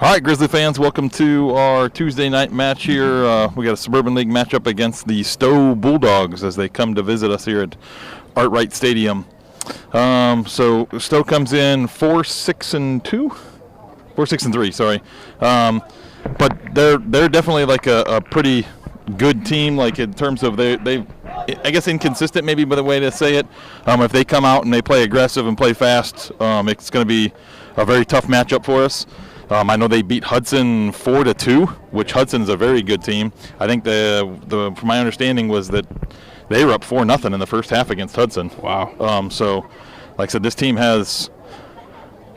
All right, Grizzly fans, welcome to our Tuesday night match here. We got a Suburban League matchup against the Stow Bulldogs as they come to visit us here at Artwright Stadium. So Stow comes in 4-6-2, 4-6-3, sorry. But they're definitely like a pretty good team, like in terms of they I guess inconsistent maybe by the way to say it. If they come out and they play aggressive and play fast, it's going to be a very tough matchup for us. I know they beat Hudson 4-2, which Hudson's a very good team. I think from my understanding was that they were up 4-0 in the first half against Hudson. Wow. So, like I said, this team has,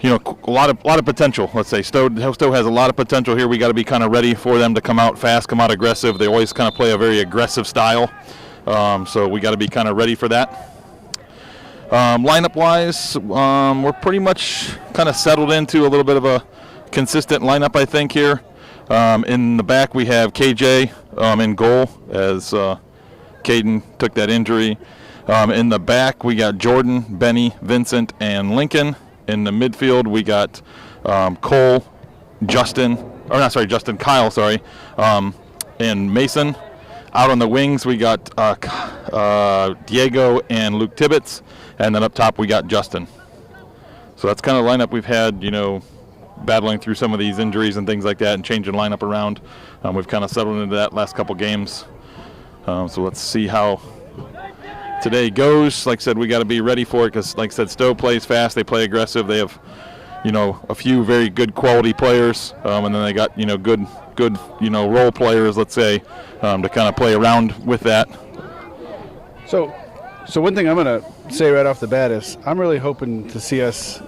a lot of potential. Let's say Stow has a lot of potential here. We got to be kind of ready for them to come out fast, come out aggressive. They always kind of play a very aggressive style. So we got to be kind of ready for that. Lineup-wise, we're pretty much kind of settled into a little bit of a consistent lineup, I think, here. In the back, we have KJ in goal as Caden took that injury. In the back, we got Jordan, Benny, Vincent, and Lincoln. In the midfield, we got Cole, Kyle, and Mason. Out on the wings, we got Diego and Luke Tibbetts. And then up top, we got Justin. So that's kind of the lineup we've had, battling through some of these injuries and things like that and changing lineup around. We've kind of settled into that last couple games. So let's see how today goes. Like I said, we got to be ready for it because, like I said, Stow plays fast. They play aggressive. They have, a few very good quality players. And then they got, good, role players, let's say, to kind of play around with that. So one thing I'm going to say right off the bat is I'm really hoping to see us,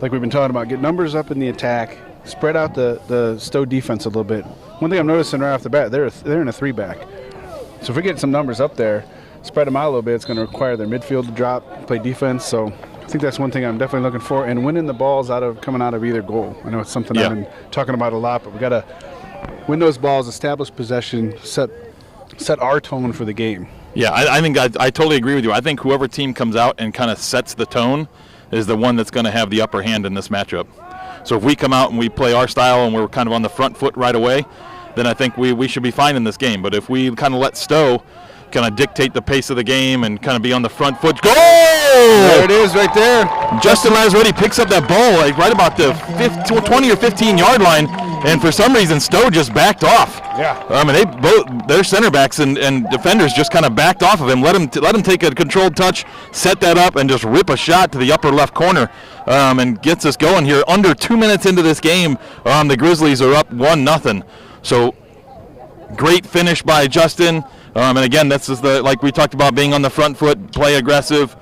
like we've been talking about, get numbers up in the attack, spread out the Stow defense a little bit. One thing I'm noticing right off the bat, they're in a 3-back. So if we get some numbers up there, spread them out a little bit, it's going to require their midfield to drop, play defense. So I think that's one thing I'm definitely looking for. And winning the balls coming out of either goal. I know it's something I've been talking about a lot, but we got to win those balls, establish possession, set our tone for the game. Yeah, I think I totally agree with you. I think whoever team comes out and kind of sets the tone is the one that's going to have the upper hand in this matchup. So if we come out and we play our style and we're kind of on the front foot right away, then I think we should be fine in this game. But if we kind of let Stow kind of dictate the pace of the game and kind of be on the front foot, goal! There it is right there. Justin Lazzaretti picks up that ball like right about the 20 or 15-yard line, and for some reason Stow just backed off. Yeah. And their center backs and defenders just kind of backed off of him, let him take a controlled touch, set that up, and just rip a shot to the upper left corner, and gets us going here. Under 2 minutes into this game, the Grizzlies are up 1-0. So great finish by Justin. And again, this is like we talked about, being on the front foot, play aggressive.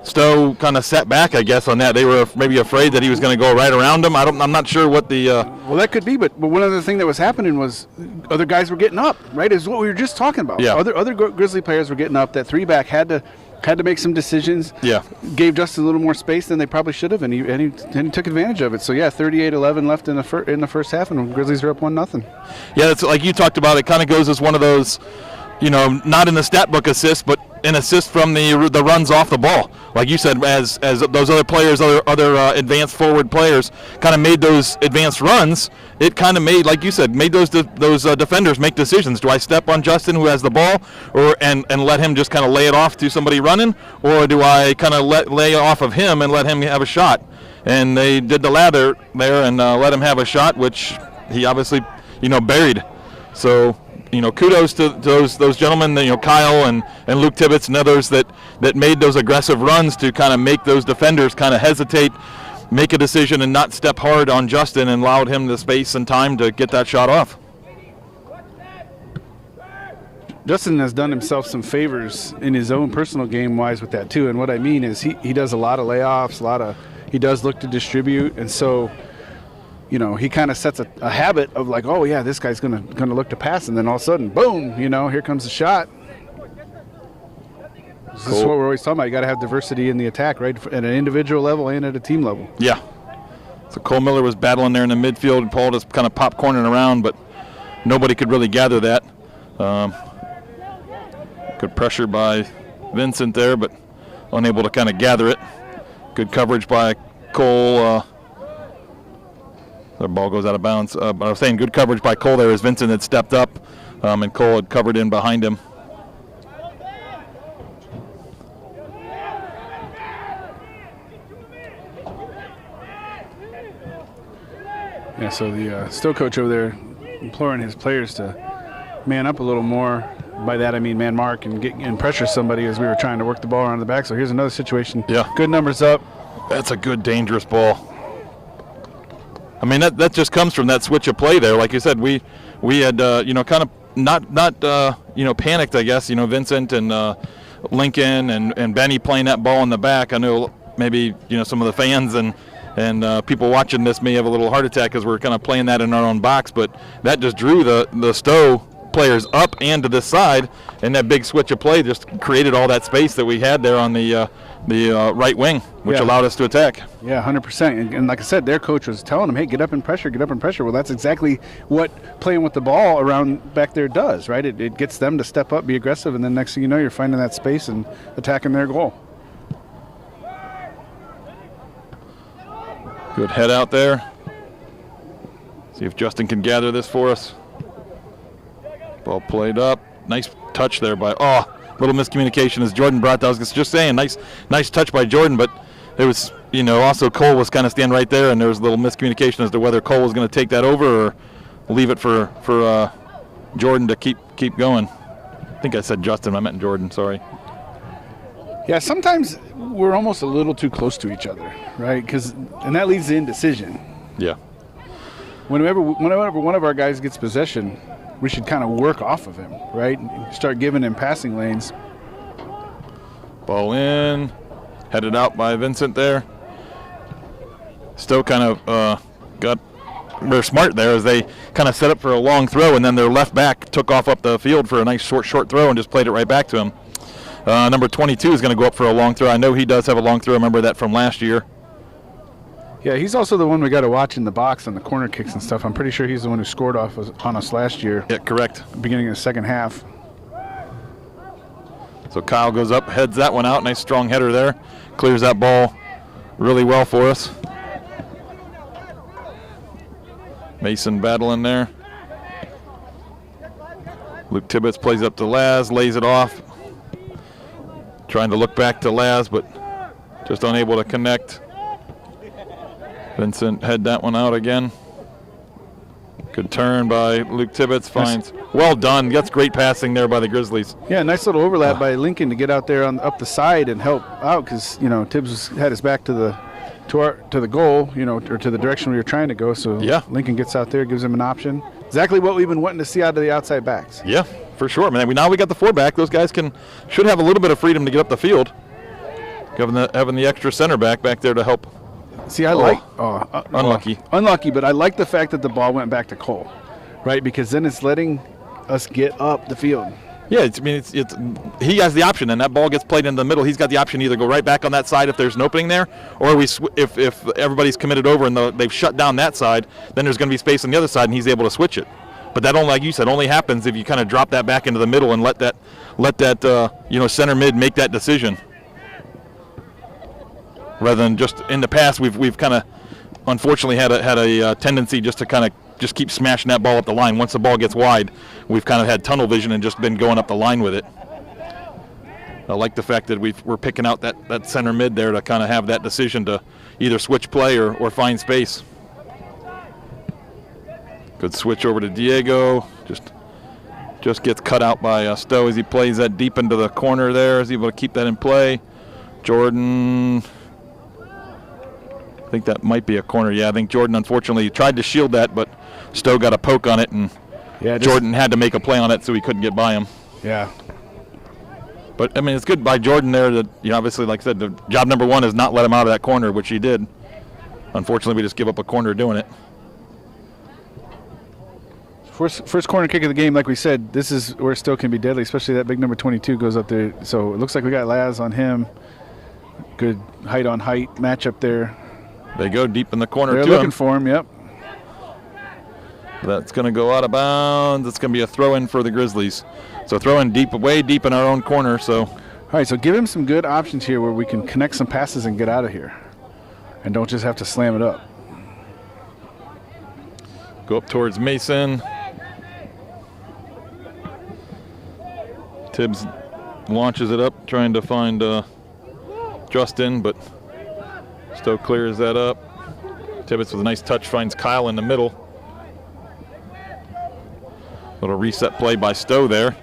Stow kind of set back, I guess, on that. They were maybe afraid that he was going to go right around them. I'm not sure what the. Well, that could be, but one other thing that was happening was other guys were getting up. Right, is what we were just talking about. Yeah. Other Grizzly players were getting up. That 3-back had to make some decisions. Yeah. Gave Justin a little more space than they probably should have, and he took advantage of it. So yeah, 38-11 left in the first half, and the Grizzlies are up 1-0. Yeah, that's like you talked about. It kind of goes as one of those, not in the stat book assists, but an assist from the runs off the ball. Like you said, as those other players, other advanced forward players kind of made those advanced runs, it kind of made, like you said, made those defenders make decisions. Do I step on Justin, who has the ball, and let him just kind of lay it off to somebody running, or do I kind of lay off of him and let him have a shot? And they did the latter there and let him have a shot, which he obviously, buried. So, kudos to those gentlemen, Kyle and Luke Tibbetts and others that made those aggressive runs to kind of make those defenders kind of hesitate, make a decision, and not step hard on Justin, and allowed him the space and time to get that shot off. Justin has done himself some favors in his own personal game-wise with that too, and what I mean is he does a lot of layoffs, he does look to distribute, and so he kind of sets a habit of like, oh yeah, this guy's gonna look to pass, and then all of a sudden, boom, here comes the shot. This is what we're always talking about. You got to have diversity in the attack, right, at an individual level and at a team level. Yeah. So Cole Miller was battling there in the midfield, and Paul just kind of popcorning around, but nobody could really gather that. Good pressure by Vincent there, but unable to kind of gather it. Good coverage by Cole. The ball goes out of bounds. But I was saying good coverage by Cole there as Vincent had stepped up, and Cole had covered in behind him. Yeah, so the Stow coach over there imploring his players to man up a little more. By that I mean man mark and pressure somebody as we were trying to work the ball around the back. So here's another situation. Yeah. Good numbers up. That's a good, dangerous ball. I mean, that just comes from that switch of play there. Like you said, we had, kind of not panicked, I guess. Vincent and Lincoln and Benny playing that ball in the back. I know maybe, some of the fans and people watching this may have a little heart attack because we're kind of playing that in our own box. But that just drew the Stow players up and to this side, and that big switch of play just created all that space that we had there on the right wing, which allowed us to attack. Yeah, 100%. And like I said, their coach was telling them, hey, get up and pressure, get up and pressure. Well, that's exactly what playing with the ball around back there does, right? It gets them to step up, be aggressive, and then next thing you know, you're finding that space and attacking their goal. Good head out there. See if Justin can gather this for us. Ball played up. Nice touch there by, little miscommunication as Jordan brought that. I was just saying, nice touch by Jordan, but it was, also Cole was kind of standing right there, and there was a little miscommunication as to whether Cole was going to take that over or leave it for Jordan to keep going. I think I said Justin, I meant Jordan, sorry. Yeah, sometimes we're almost a little too close to each other, right? And that leads to indecision. Yeah. Whenever one of our guys gets possession, we should kind of work off of him, right? Start giving him passing lanes. Ball in, headed out by Vincent there. Stow kind of they're smart there as they kind of set up for a long throw, and then their left back took off up the field for a nice short throw and just played it right back to him. Number 22 is going to go up for a long throw. I know he does have a long throw. I remember that from last year. Yeah, he's also the one we got to watch in the box on the corner kicks and stuff. I'm pretty sure he's the one who scored on us last year. Yeah, correct. Beginning of the second half. So Kyle goes up, heads that one out. Nice strong header there. Clears that ball really well for us. Mason battling there. Luke Tibbetts plays up to Laz, lays it off. Trying to look back to Laz, but just unable to connect. Vincent head that one out again. Good turn by Luke Tibbetts. Finds. Well done. That's great passing there by the Grizzlies. Yeah, nice little overlap by Lincoln to get out there up the side and help out because Tibbs had his back to the goal, or to the direction we were trying to go. So yeah, Lincoln gets out there, gives him an option. Exactly what we've been wanting to see out of the outside backs. Yeah, for sure. I mean, now we got the four back. Those guys should have a little bit of freedom to get up the field. Having the extra center back there to help. See, unlucky. Unlucky, but I like the fact that the ball went back to Cole, right? Because then it's letting us get up the field. Yeah, he has the option, and that ball gets played in the middle. He's got the option to either go right back on that side if there's an opening there, or if everybody's committed over and they've shut down that side, then there's going to be space on the other side, and he's able to switch it. But that only, like you said, only happens if you kind of drop that back into the middle and let that center mid make that decision. Rather than just in the past, we've kind of unfortunately had a tendency just to kind of just keep smashing that ball up the line. Once the ball gets wide, we've kind of had tunnel vision and just been going up the line with it. I like the fact that we're picking out that center mid there to kind of have that decision to either switch play or find space. Good switch over to Diego. Just gets cut out by Stow as he plays that deep into the corner there. Is able to keep that in play. Jordan. I think that might be a corner. Yeah, I think Jordan unfortunately tried to shield that, but Stow got a poke on it, and Jordan had to make a play on it so he couldn't get by him. Yeah. But, I mean, it's good by Jordan there that, obviously, like I said, the job number one is not let him out of that corner, which he did. Unfortunately, we just give up a corner doing it. First corner kick of the game, like we said, this is where it still can be deadly, especially that big number 22 goes up there. So it looks like we got Laz on him. Good height-on-height matchup there. They go deep in the corner, They're looking for him, yep. That's going to go out of bounds. It's going to be a throw-in for the Grizzlies. So throw-in way deep in our own corner. So, all right, so give him some good options here where we can connect some passes and get out of here. And don't just have to slam it up. Go up towards Mason. Tibbs launches it up, trying to find Justin, but Stow clears that up. Tibbetts with a nice touch finds Kyle in the middle. Little reset play by Stow there.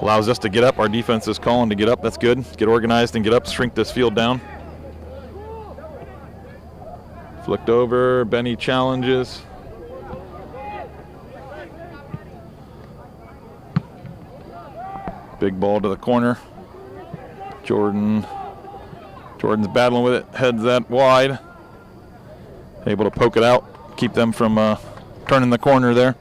Allows us to get up. Our defense is calling to get up. That's good. Get organized and get up. Shrink this field down. Flicked over. Benny challenges. Big ball to the corner. Jordan's battling with it. Heads that wide. Able to poke it out. Keep them from turning the corner there.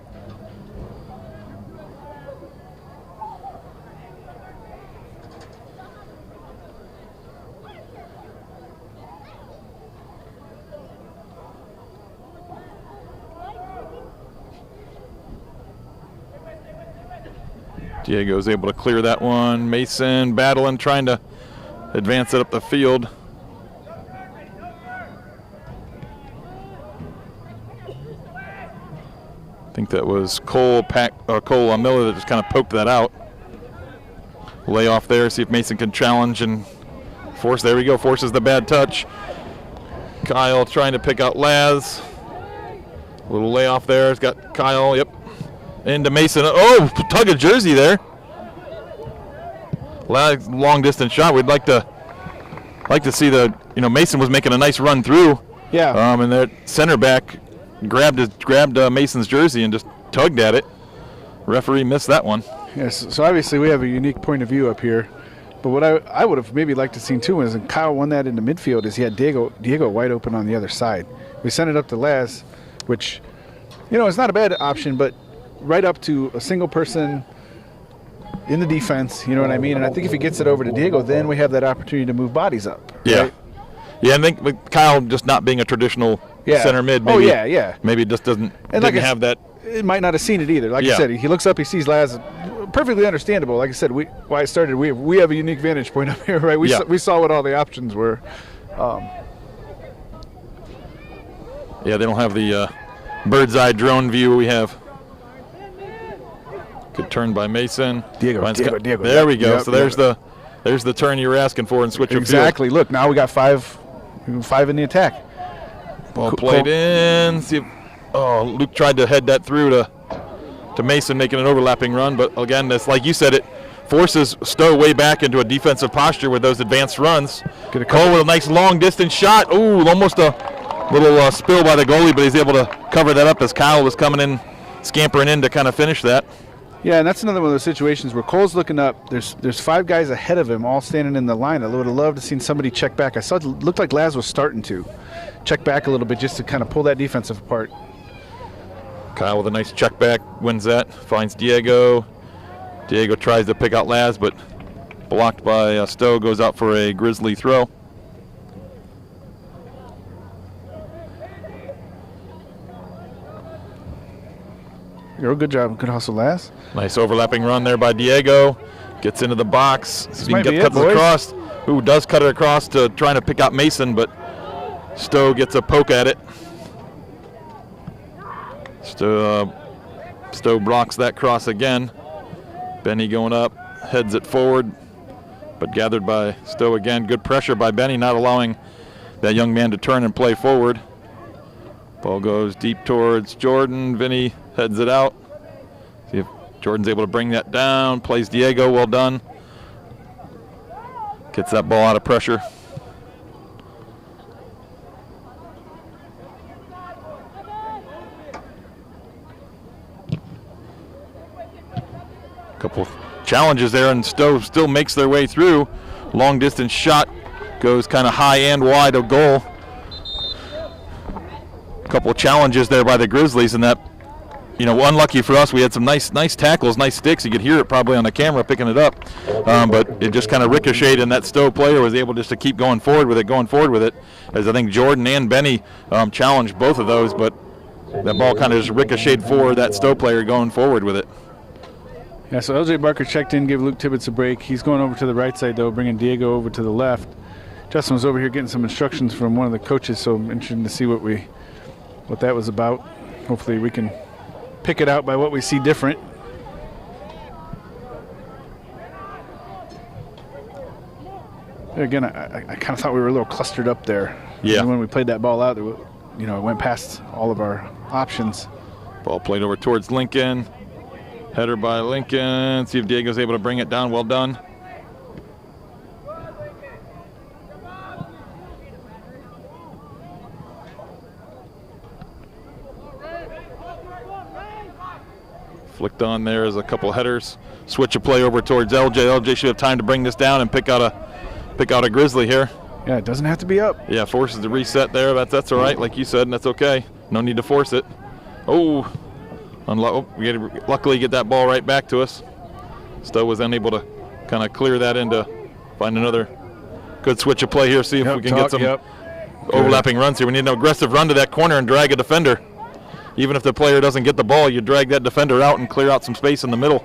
Diego's able to clear that one. Mason battling, trying to advance it up the field. I think that was Cole Miller that just kind of poked that out. Lay off there, see if Mason can challenge and force. There we go, forces the bad touch. Kyle trying to pick out Laz. A little layoff there. It's got Kyle, yep. Into Mason. Oh, tug of jersey there. Long distance shot. We'd like to see Mason was making a nice run through. Yeah. And that center back grabbed Mason's jersey and just tugged at it. Referee missed that one. Yes. So obviously we have a unique point of view up here. But what I would have maybe liked to see too is, and Kyle won that in the midfield, is he had Diego wide open on the other side. We sent it up to Laz, which, it's not a bad option, but right up to a single person in the defense, you know what I mean? And I think if he gets it over to Diego, then we have that opportunity to move bodies up. Yeah. Right? Yeah, I think with Kyle just not being a traditional center mid, maybe, maybe it just didn't have that. It might not have seen it either. Like I said, he looks up, he sees Laz. Perfectly understandable. Like I said, we have a unique vantage point up here, right? We saw what all the options were. They don't have the bird's eye drone view we have. Good turn by Mason. Diego. There we go. So there's the turn you were asking for and switch your field. Exactly. Look, now we got five in the attack. Ball played in. Luke tried to head that through to Mason, making an overlapping run. But again, that's like you said, it forces Stow way back into a defensive posture with those advanced runs. Cole with a nice long distance shot. Ooh, almost a little spill by the goalie, but he's able to cover that up as Kyle was coming in, scampering in to kind of finish that. Yeah, and that's another one of those situations where Cole's looking up. There's five guys ahead of him, all standing in the line. I would have loved to seen somebody check back. I saw it looked like Laz was starting to check back a little bit just to kind of pull that defensive apart. Kyle with a nice check back, wins that, finds Diego. Diego tries to pick out Laz, but blocked by Stow, goes out for a Grizzly throw. Good job. Good hustle, Laz. Nice overlapping run there by Diego. Gets into the box. This he might can be cut it, boys. across. Who does cut it across to trying to pick out Mason, but Stow gets a poke at it. Stow blocks that cross again. Benny going up, heads it forward, but gathered by Stow again. Good pressure by Benny, not allowing that young man to turn and play forward. Ball goes deep towards Jordan. Vinny heads it out. See if Jordan's able to bring that down. Plays Diego, well done. Gets that ball out of pressure. Couple challenges there, and Stow still makes their way through. Long distance shot goes kind of high and wide of goal. Couple challenges there by the Grizzlies, and that, unlucky for us, we had some nice tackles, nice sticks. You could hear it probably on the camera picking it up, but it just kind of ricocheted, and that Stow player was able just to keep going forward with it, as I think Jordan and Benny challenged both of those, but that ball kind of just ricocheted for that Stow player going forward with it. Yeah, so LJ Barker checked in, gave Luke Tibbetts a break. He's going over to the right side, though, bringing Diego over to the left. Justin was over here getting some instructions from one of the coaches, so I'm interested to see what that was about. hopefully we can pick it out by what we see different. Again, I kind of thought we were a little clustered up there. Yeah. And when we played that ball out, it went past all of our options. Ball played over towards Lincoln. Header by Lincoln. See if Diego's able to bring it down. Well done. Flicked on there as a couple headers. Switch a play over towards LJ. LJ should have time to bring this down and pick out a Grizzly here. Yeah, it doesn't have to be up. Yeah, forces the reset there. That's all right, like you said, and that's okay. No need to force it. Oh, we had to luckily get that ball right back to us. Stow was unable to kind of clear that into find another good switch of play here. See if we can get some overlapping runs here. We need an aggressive run to that corner and drag a defender. Even if the player doesn't get the ball, you drag that defender out and clear out some space in the middle.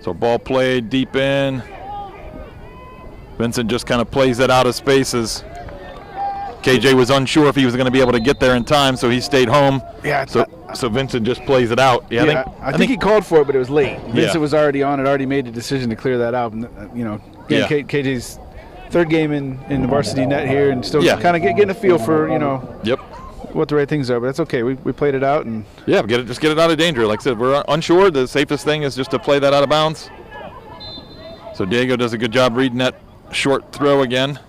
So ball played deep in. Vincent just kind of plays it out of spaces. KJ was unsure if he was going to be able to get there in time, so he stayed home. Yeah. So Vincent just plays it out. Yeah, I think he called for it, but it was late. Vincent was already on it, already made the decision to clear that out. And, KJ's third game in the varsity net here, and still kind of getting a feel for what the right things are. But that's okay. We played it out, and just get it out of danger. Like I said, we're unsure. The safest thing is just to play that out of bounds. So Diego does a good job reading that short throw again.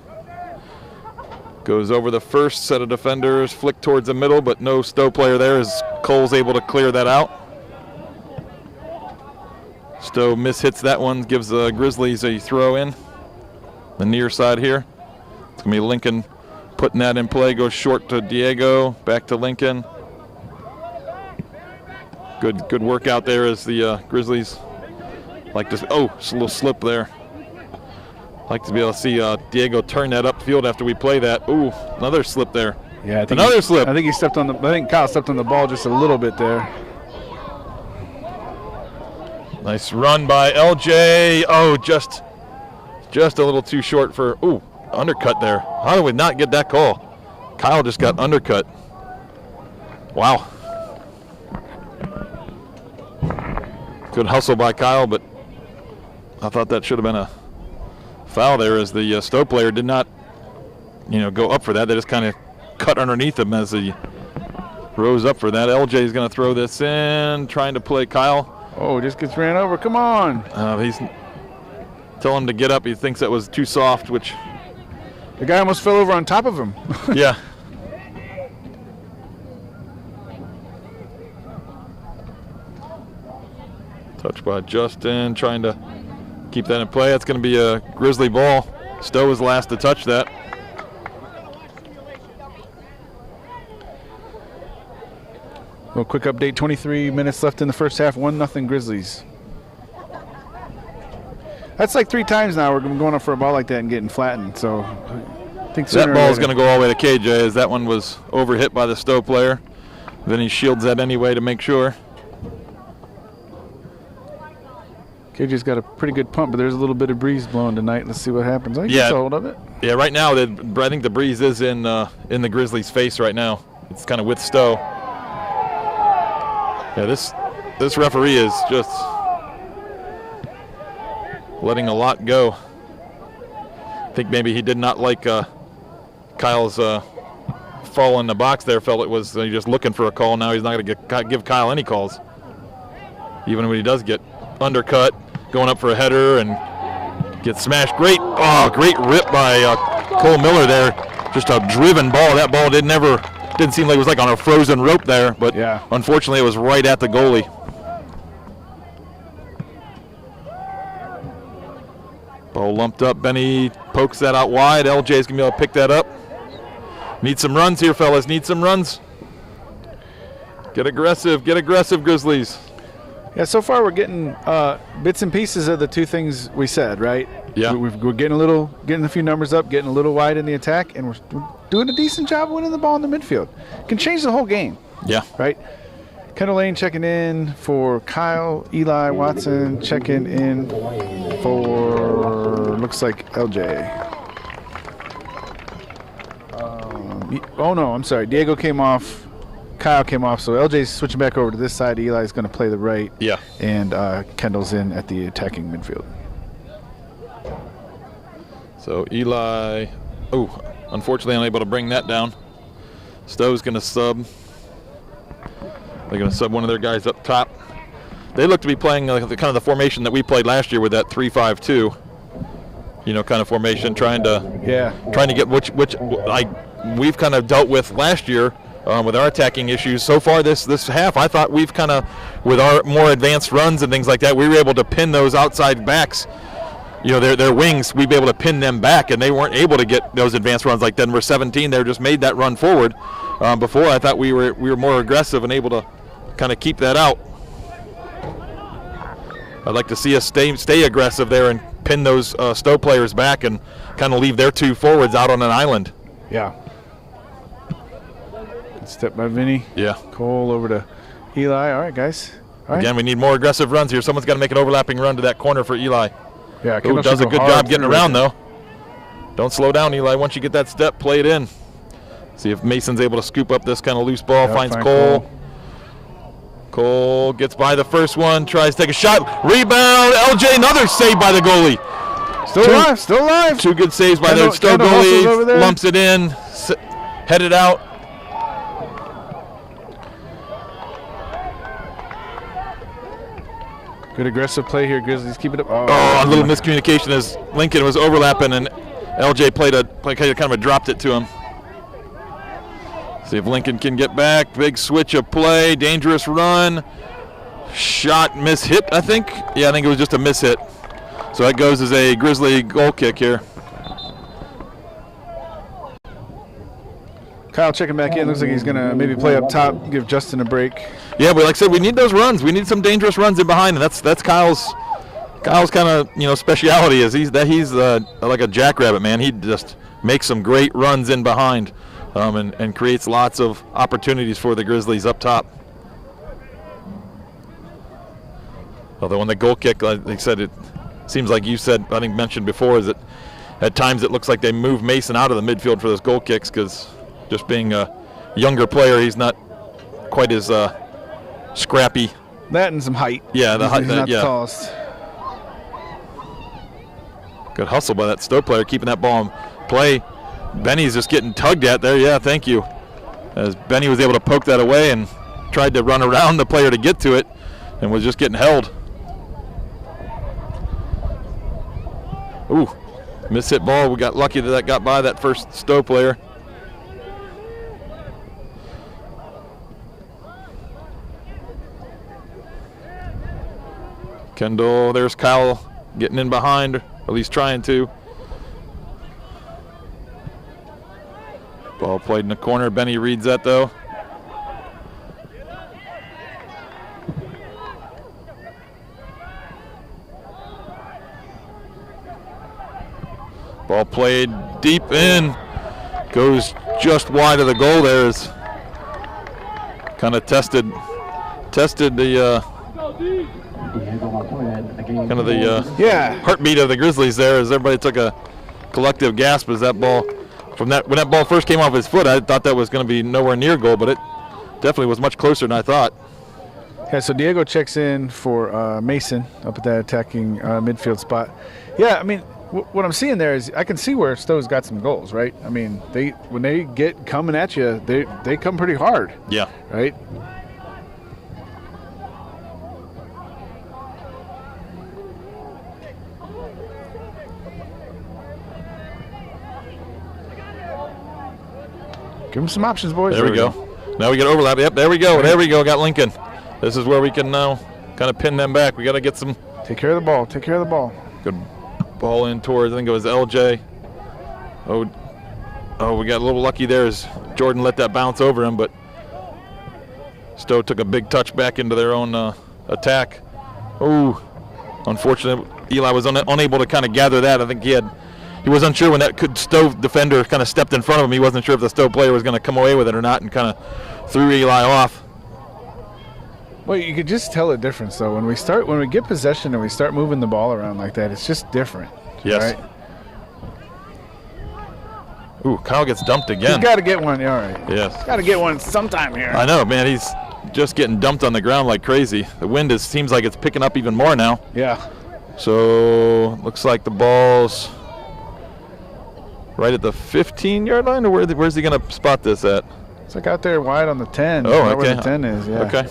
Goes over the first set of defenders, flick towards the middle, but no Stow player there as Cole's able to clear that out. Stow mishits that one, gives the Grizzlies a throw in. The near side here. It's going to be Lincoln putting that in play. Goes short to Diego, back to Lincoln. Good work out there as the Grizzlies like to. Oh, it's a little slip there. Like to be able to see Diego turn that upfield after we play that. Ooh, another slip there. Yeah, another slip. I think Kyle stepped on the ball just a little bit there. Nice run by LJ. Oh, just a little too short for. Ooh, undercut there. How did we not get that call? Kyle just got undercut. Wow. Good hustle by Kyle, but I thought that should have been a foul there as the Stow player did not, go up for that. They just kind of cut underneath him as he rose up for that. LJ is going to throw this in, trying to play Kyle. Oh, just gets ran over. Come on. He's telling him to get up. He thinks that was too soft, which. The guy almost fell over on top of him. Yeah. Touch by Justin, trying to keep that in play. That's going to be a Grizzly ball. Stow was last to touch that. Well, quick update, 23 minutes left in the first half, 1-0 Grizzlies. That's like 3 times now we're going up for a ball like that and getting flattened. So I think that ball is going to go all the way to KJ as that one was overhit by the Stow player. Then he shields that anyway to make sure. KJ's got a pretty good pump, but there's a little bit of breeze blowing tonight. Let's see what happens. I think gets a hold of it. Yeah, right now I think the breeze is in the Grizzlies' face right now. It's kind of with Stow. Yeah, this referee is just letting a lot go. I think maybe he did not like Kyle's fall in the box there. Felt it was just looking for a call. Now he's not going to give Kyle any calls, even when he does get undercut, going up for a header and get smashed. Great rip by Cole Miller there. Just a driven ball. That ball didn't seem like it was like on a frozen rope there, but unfortunately it was right at the goalie. Ball lumped up. Benny pokes that out wide. LJ's going to be able to pick that up. Need some runs here, fellas. Need some runs. Get aggressive, Grizzlies. Yeah, so far we're getting bits and pieces of the 2 things we said, right? Yeah. We're getting a few numbers up, getting a little wide in the attack, and we're doing a decent job winning the ball in the midfield. Can change the whole game. Yeah. Right? Kendall Lane checking in for Kyle. Eli Watson checking in for, looks like LJ. Oh, no, I'm sorry. Diego came off. Kyle came off. So LJ's switching back over to this side. Eli's going to play the right. Yeah. And Kendall's in at the attacking midfield. So Eli, unfortunately unable to bring that down. Stow's going to sub. They're going to sub one of their guys up top. They look to be playing like the kind of the formation that we played last year with that 3-5-2. Kind of formation, trying to get which we've kind of dealt with last year with our attacking issues. So far this half, I thought we've kind of, with our more advanced runs and things like that, we were able to pin those outside backs. Their wings, we'd be able to pin them back, and they weren't able to get those advanced runs like Denver 17. They just made that run forward. Before, I thought we were more aggressive and able to kind of keep that out. I'd like to see us stay aggressive there and pin those Stow players back and kind of leave their two forwards out on an island. Yeah. Good step by Vinny. Yeah. Cole over to Eli. All right, guys. All right. Again, we need more aggressive runs here. Someone's got to make an overlapping run to that corner for Eli. Yeah, Who does a good job getting around, though. Don't slow down, Eli. Once you get that step, play it in. See if Mason's able to scoop up this kind of loose ball, finds Cole. Cole gets by the first one, tries to take a shot. Rebound, LJ, another save by the goalie. Still alive. Two good saves by the Stow goalie. Lumps it in, headed out. Good aggressive play here, Grizzlies. Keep it up. A little miscommunication as Lincoln was overlapping and LJ played kind of dropped it to him. See if Lincoln can get back. Big switch of play. Dangerous run. Shot miss-hit, I think. Yeah, I think it was just a miss-hit. So that goes as a Grizzly goal kick here. Kyle checking back in. Looks like he's going to maybe play up top, give Justin a break. Yeah, but like I said, we need those runs. We need some dangerous runs in behind, and that's Kyle's kind of speciality is he's like a jackrabbit, man. He just makes some great runs in behind. And creates lots of opportunities for the Grizzlies up top. Although on the goal kick, like I said, it seems like you said, I think mentioned before, is that at times it looks like they move Mason out of the midfield for those goal kicks because just being a younger player, he's not quite as scrappy. That and some height. Yeah, the height. He's not the tallest. Good hustle by that Stow player, keeping that ball in play. Benny's just getting tugged at there. Yeah, thank you. As Benny was able to poke that away and tried to run around the player to get to it and was just getting held. Ooh, miss-hit ball. We got lucky that got by that first Stow player. Kendall, there's Kyle getting in behind, or at least trying to. Ball played in the corner. Benny reads that, though. Ball played deep in. Goes just wide of the goal there. Is kind of tested the heartbeat of the Grizzlies there as everybody took a collective gasp as that ball. When that ball first came off his foot, I thought that was going to be nowhere near goal, but it definitely was much closer than I thought. Yeah, so Diego checks in for Mason up at that attacking midfield spot. Yeah, I mean, what I'm seeing there is I can see where Stow's got some goals, right? I mean, when they get coming at you, they come pretty hard. Yeah. Right? Give them some options, boys. There we go. Now we get overlap. Yep, there we go. There we go. Got Lincoln. This is where we can now kind of pin them back. We got to get some. Take care of the ball. Take care of the ball. Good ball in towards, I think it was LJ. Oh, we got a little lucky there as Jordan let that bounce over him, but Stow took a big touch back into their own attack. Oh, unfortunate. Eli was unable to kind of gather that. I think he was unsure when that Stow defender kind of stepped in front of him. He wasn't sure if the Stow player was going to come away with it or not and kind of threw Eli off. Well, you could just tell a difference, though. When we get possession and we start moving the ball around like that, it's just different. Yes. Right? Ooh, Kyle gets dumped again. He's got to get one. Yeah, all right. Yes. Got to get one sometime here. I know, man. He's just getting dumped on the ground like crazy. The wind seems like it's picking up even more now. Yeah. So looks like the ball's right at the 15-yard line, or where's he going to spot this at? It's like out there wide on the 10. Oh, right okay. where the 10 is, yeah. Okay.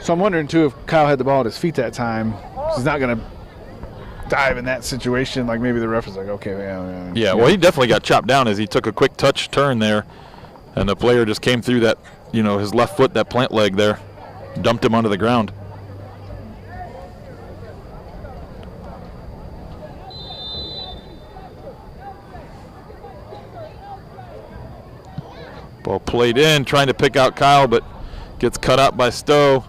So I'm wondering, too, if Kyle had the ball at his feet that time. He's not going to dive in that situation. Like maybe the ref is like, okay, yeah, well, he definitely got chopped down as he took a quick touch turn there, and the player just came through that, his left foot, that plant leg there, dumped him onto the ground. Ball played in, trying to pick out Kyle, but gets cut out by Stow.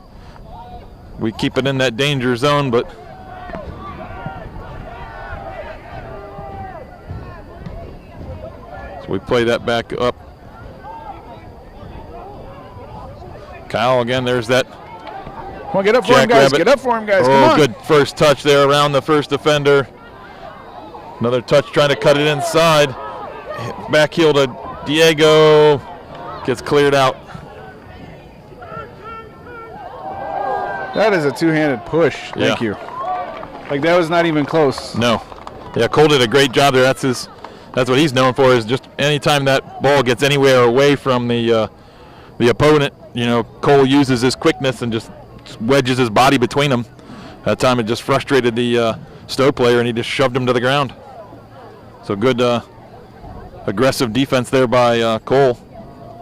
We keep it in that danger zone, but so we play that back up. Kyle again, there's that. Come on, get up for him, guys. Get up for him, guys. Come on. Oh, good first touch there around the first defender. Another touch trying to cut it inside. Back heel to Diego. Gets cleared out. That is a two-handed push. Thank you. Like that was not even close. No. Yeah, Cole did a great job there. That's what he's known for, is just anytime that ball gets anywhere away from the opponent, Cole uses his quickness and just wedges his body between them. That time it just frustrated the Stow player, and he just shoved him to the ground. So good aggressive defense there by Cole.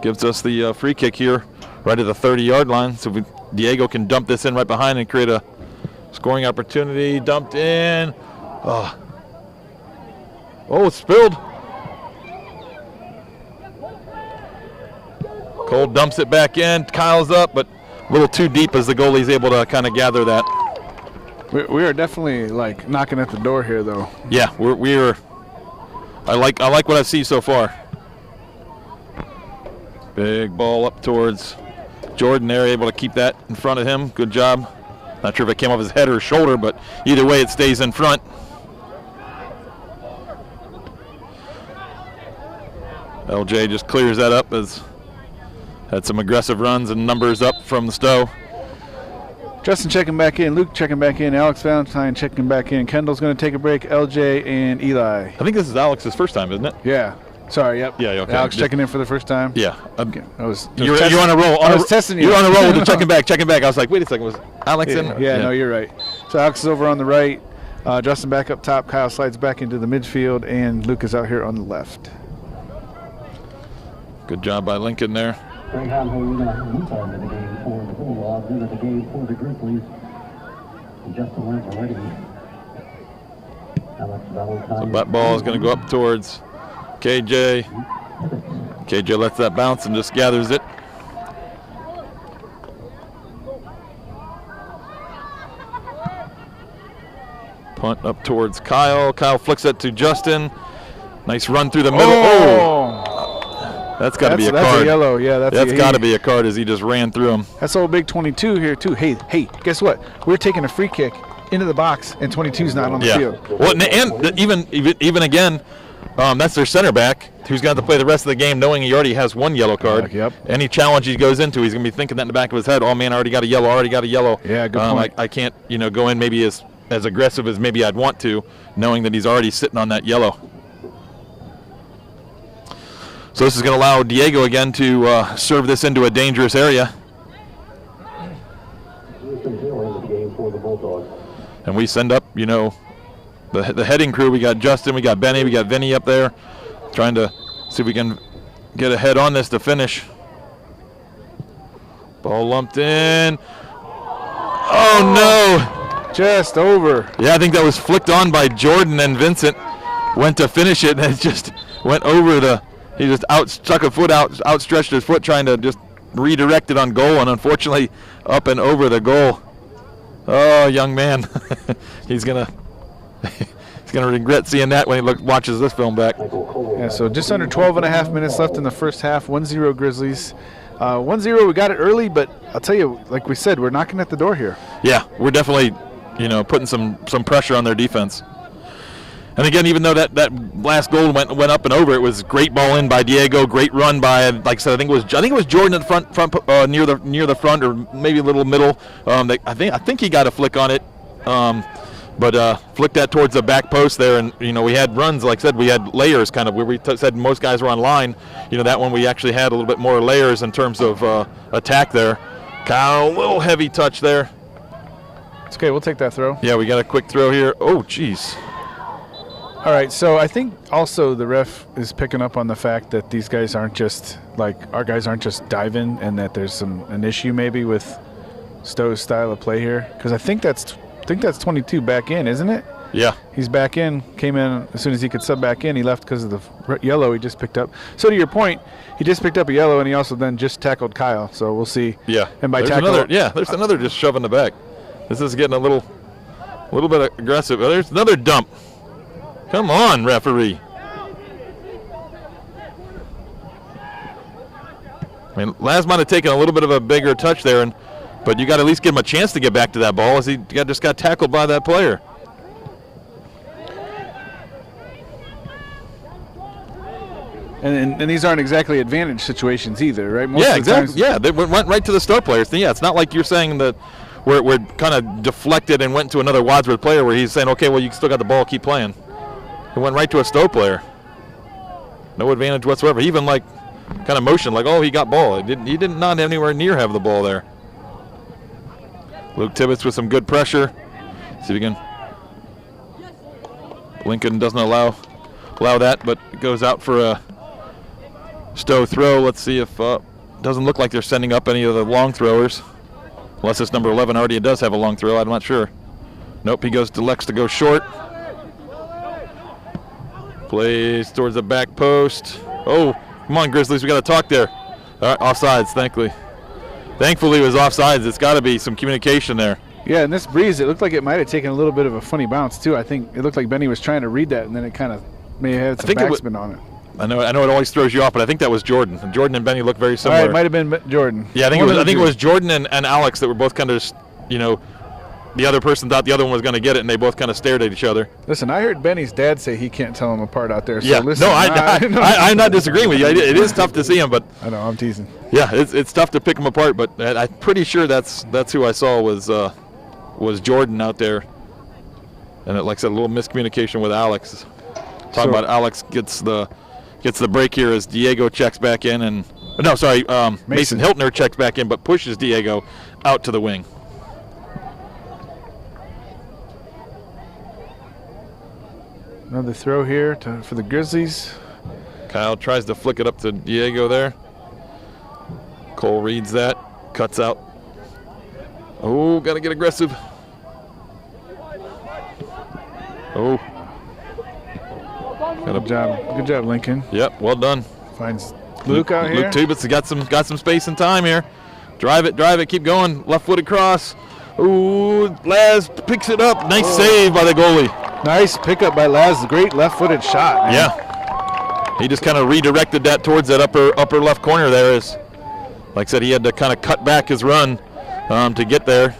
Gives us the free kick here right at the 30-yard line. So Diego can dump this in right behind and create a scoring opportunity. Dumped in. Oh, it's spilled. Cole dumps it back in. Kyle's up, but a little too deep as the goalie's able to kind of gather that. We are definitely like knocking at the door here, though. Yeah, we're. I like what I see so far. Big ball up towards Jordan there, able to keep that in front of him. Good job. Not sure if it came off his head or his shoulder, but either way it stays in front. LJ just clears that up, as had some aggressive runs and numbers up from the Stow. Justin checking back in, Luke checking back in, Alex Valentine checking back in. Kendall's going to take a break, LJ and Eli. I think this is Alex's first time, isn't it? Yeah. Sorry, yep. Yeah, okay. Alex checking in for the first time. Yeah. Okay. You're on a roll. I was testing you. You're on a roll with the checking back. I was like, wait a second, was Alex in? Yeah, no, you're right. So Alex is over on the right, Justin back up top, Kyle slides back into the midfield, and Luke is out here on the left. Good job by Lincoln there. Greyhound Hayden inside the game for the Bulldogs, into the game for the Grizzlies. Justin Lentz already. Alex Valentine. So that ball is going to go up towards KJ. KJ lets that bounce and just gathers it. Punt up towards Kyle. Kyle flicks it to Justin. Nice run through the middle. Oh! That's got to be a card. That's a yellow, yeah. That's got to be a card as he just ran through him. That's old big 22 here, too. Hey, guess what? We're taking a free kick into the box, and 22's not on the field. Well, and even again, that's their center back who's got to play the rest of the game knowing he already has one yellow card. Yep. Any challenge he goes into, he's going to be thinking that in the back of his head, oh, man, I already got a yellow. Yeah, good point. I can't, go in maybe as aggressive as maybe I'd want to, knowing that he's already sitting on that yellow. So this is going to allow Diego again to serve this into a dangerous area. And we send up, the heading crew. We got Justin, we got Benny, we got Vinny up there, trying to see if we can get ahead on this to finish. Ball lumped in. Oh, no. Just over. Yeah, I think that was flicked on by Jordan, and Vincent went to finish it, and it just went over the... He just outstretched his foot trying to just redirect it on goal, and unfortunately up and over the goal. Oh, young man. he's gonna regret seeing that when he watches this film back. Yeah, so just under 12 and a half minutes left in the first half. 1-0 Grizzlies. 1-0, we got it early, but I'll tell you, like we said, we're knocking at the door here. Yeah, we're definitely, putting some pressure on their defense. And again, even though that last goal went up and over, it was great ball in by Diego, great run by, like I said, I think it was Jordan at the front near the front, or maybe a little middle. I think he got a flick on it, but flicked that towards the back post there. And we had runs, like I said, we had layers kind of where we said most guys were on line. That one we actually had a little bit more layers in terms of attack there. Kyle, a little heavy touch there. It's okay. We'll take that throw. Yeah, we got a quick throw here. Oh, jeez. All right, so I think also the ref is picking up on the fact that these guys aren't just our guys aren't just diving, and that there's an issue maybe with Stow's style of play here, because I think that's 22 back in, isn't it? Yeah. He's back in, came in as soon as he could sub back in. He left because of the yellow he just picked up. So to your point, he just picked up a yellow, and he also then just tackled Kyle. So we'll see. Yeah. And by there's tackle, there's another just shove in the back. This is getting a little bit aggressive. There's another dump. Come on, referee. I mean, Laz might have taken a little bit of a bigger touch there, but you got to at least give him a chance to get back to that ball, as he just got tackled by that player. And these aren't exactly advantage situations either, right? Most Yeah, of the exactly. times- Yeah, they went right to the Stow players. Yeah, it's not like you're saying that we're kind of deflected and went to another Wadsworth player where he's saying, okay, well, you still got the ball, keep playing. It went right to a Stow player. No advantage whatsoever. He even kind of motioned like, oh, he got ball. He did not anywhere near have the ball there. Luke Tibbetts with some good pressure. See if we can. Lincoln doesn't allow that, but it goes out for a Stow throw. Let's see if doesn't look like they're sending up any of the long throwers. Unless it's number 11 already does have a long throw. I'm not sure. Nope, he goes to Lex to go short. Plays towards the back post. Oh, come on, Grizzlies, we got to talk there. All right, offsides, thankfully it was offsides. It's got to be some communication there. Yeah, and this breeze, it looked like it might have taken a little bit of a funny bounce too. I think it looked like Benny was trying to read that, and then it kind of may have had some backspin on it. I know it always throws you off, but I think that was Jordan. And Jordan and Benny look very similar. All right, it might have been Jordan. Yeah, I think it was Jordan and Alex that were both kind of just, the other person thought the other one was going to get it, and they both kind of stared at each other. Listen, I heard Benny's dad say he can't tell them apart out there. So yeah, listen, no, I'm not disagreeing with you. It is tough to see them, but I know, I'm teasing. Yeah, it's tough to pick them apart, but I'm pretty sure that's who I saw was Jordan out there. And like I said, a little miscommunication with Alex. Talking about Alex gets the break here as Diego checks back in, and Mason Hiltner checks back in, but pushes Diego out to the wing. Another throw here for the Grizzlies. Kyle tries to flick it up to Diego there. Cole reads that, cuts out. Oh, got to get aggressive. Oh. Good job, Lincoln. Yep, well done. Finds Luke out here. Luke Tibbetts got some space and time here. Drive it, keep going. Left-footed cross. Ooh, Laz picks it up. Nice save by the goalie. Nice pickup by Laz. Great left-footed shot, man. Yeah. He just kind of redirected that towards that upper left corner there. Like I said, he had to kind of cut back his run to get there.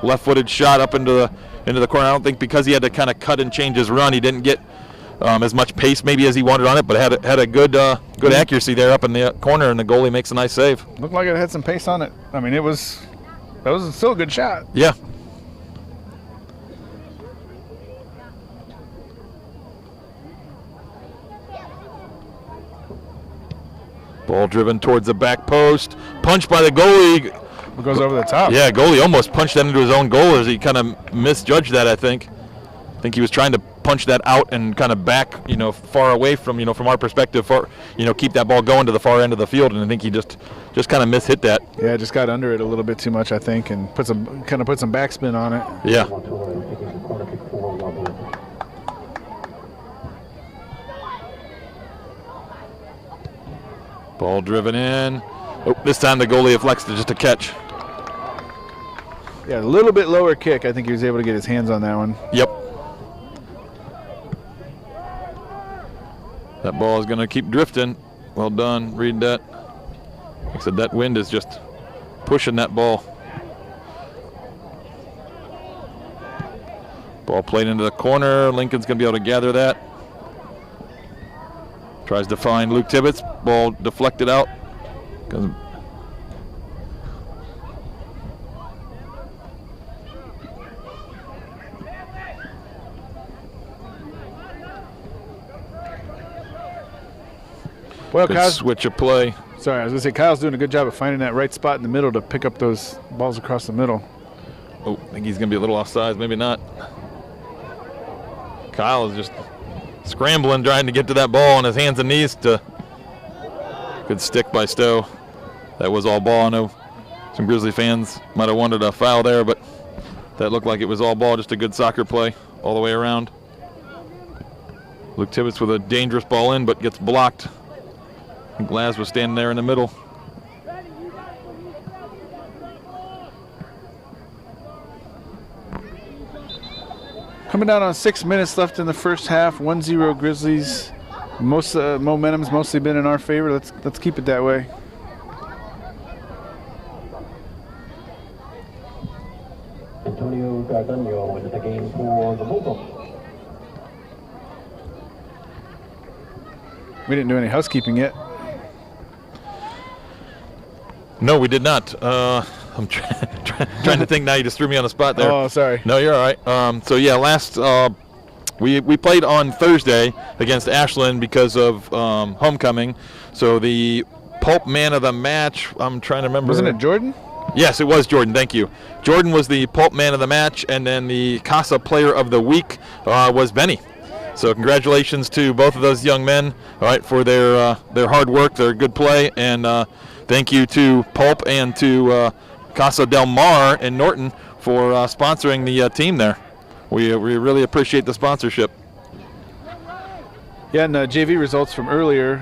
Left-footed shot up into the corner. I don't think because he had to kind of cut and change his run, he didn't get as much pace maybe as he wanted on it, but had a good accuracy there up in the corner, and the goalie makes a nice save. Looked like it had some pace on it. I mean, that was still a good shot. Yeah. Ball driven towards the back post. Punched by the goalie. It goes over the top. Yeah, goalie almost punched that into his own goal as he kind of misjudged that, I think. I think he was trying to punch that out and kind of back, far away from, from our perspective, keep that ball going to the far end of the field, and I think he just kind of mishit that. Yeah, just got under it a little bit too much, I think, and put some backspin on it. Yeah. Ball driven in. Oh, this time the goalie flexed it just a catch. Yeah, a little bit lower kick. I think he was able to get his hands on that one. Yep. That ball is going to keep drifting. Well done. Read that. Like I said, that wind is just pushing that ball. Ball played into the corner. Lincoln's going to be able to gather that. Tries to find Luke Tibbetts. Ball deflected out. Well, Good Kyle's, switch of play. sorry, I was going to say Kyle's doing a good job of finding that right spot in the middle to pick up those balls across the middle. Oh, I think he's going to be a little offsides. Maybe not. Kyle is just scrambling, trying to get to that ball on his hands and knees. Good stick by Stow. That was all ball. I know some Grizzly fans might have wanted a foul there, but that looked like it was all ball. Just a good soccer play all the way around. Luke Tibbetts with a dangerous ball in, but gets blocked. And Glass was standing there in the middle. Coming down on 6 minutes left in the first half, 1-0 Grizzlies. Most momentum's mostly been in our favor. Let's keep it that way. Antonio Gargano into the game for the Bulldogs. We didn't do any housekeeping yet. No, we did not. I'm trying to think now. You just threw me on the spot there. Oh, sorry. No, you're all right. So yeah, last we played on Thursday against Ashland because of homecoming. So the Pulp Man of the match. I'm trying to remember. Wasn't it Jordan? Yes, it was Jordan. Thank you. Jordan was the Pulp Man of the match, and then the Casa Player of the Week was Benny. So congratulations to both of those young men, all right, for their hard work, their good play, and thank you to Pulp and to Casa Del Mar in Norton for sponsoring the team there. We really appreciate the sponsorship. Yeah, and JV results from earlier.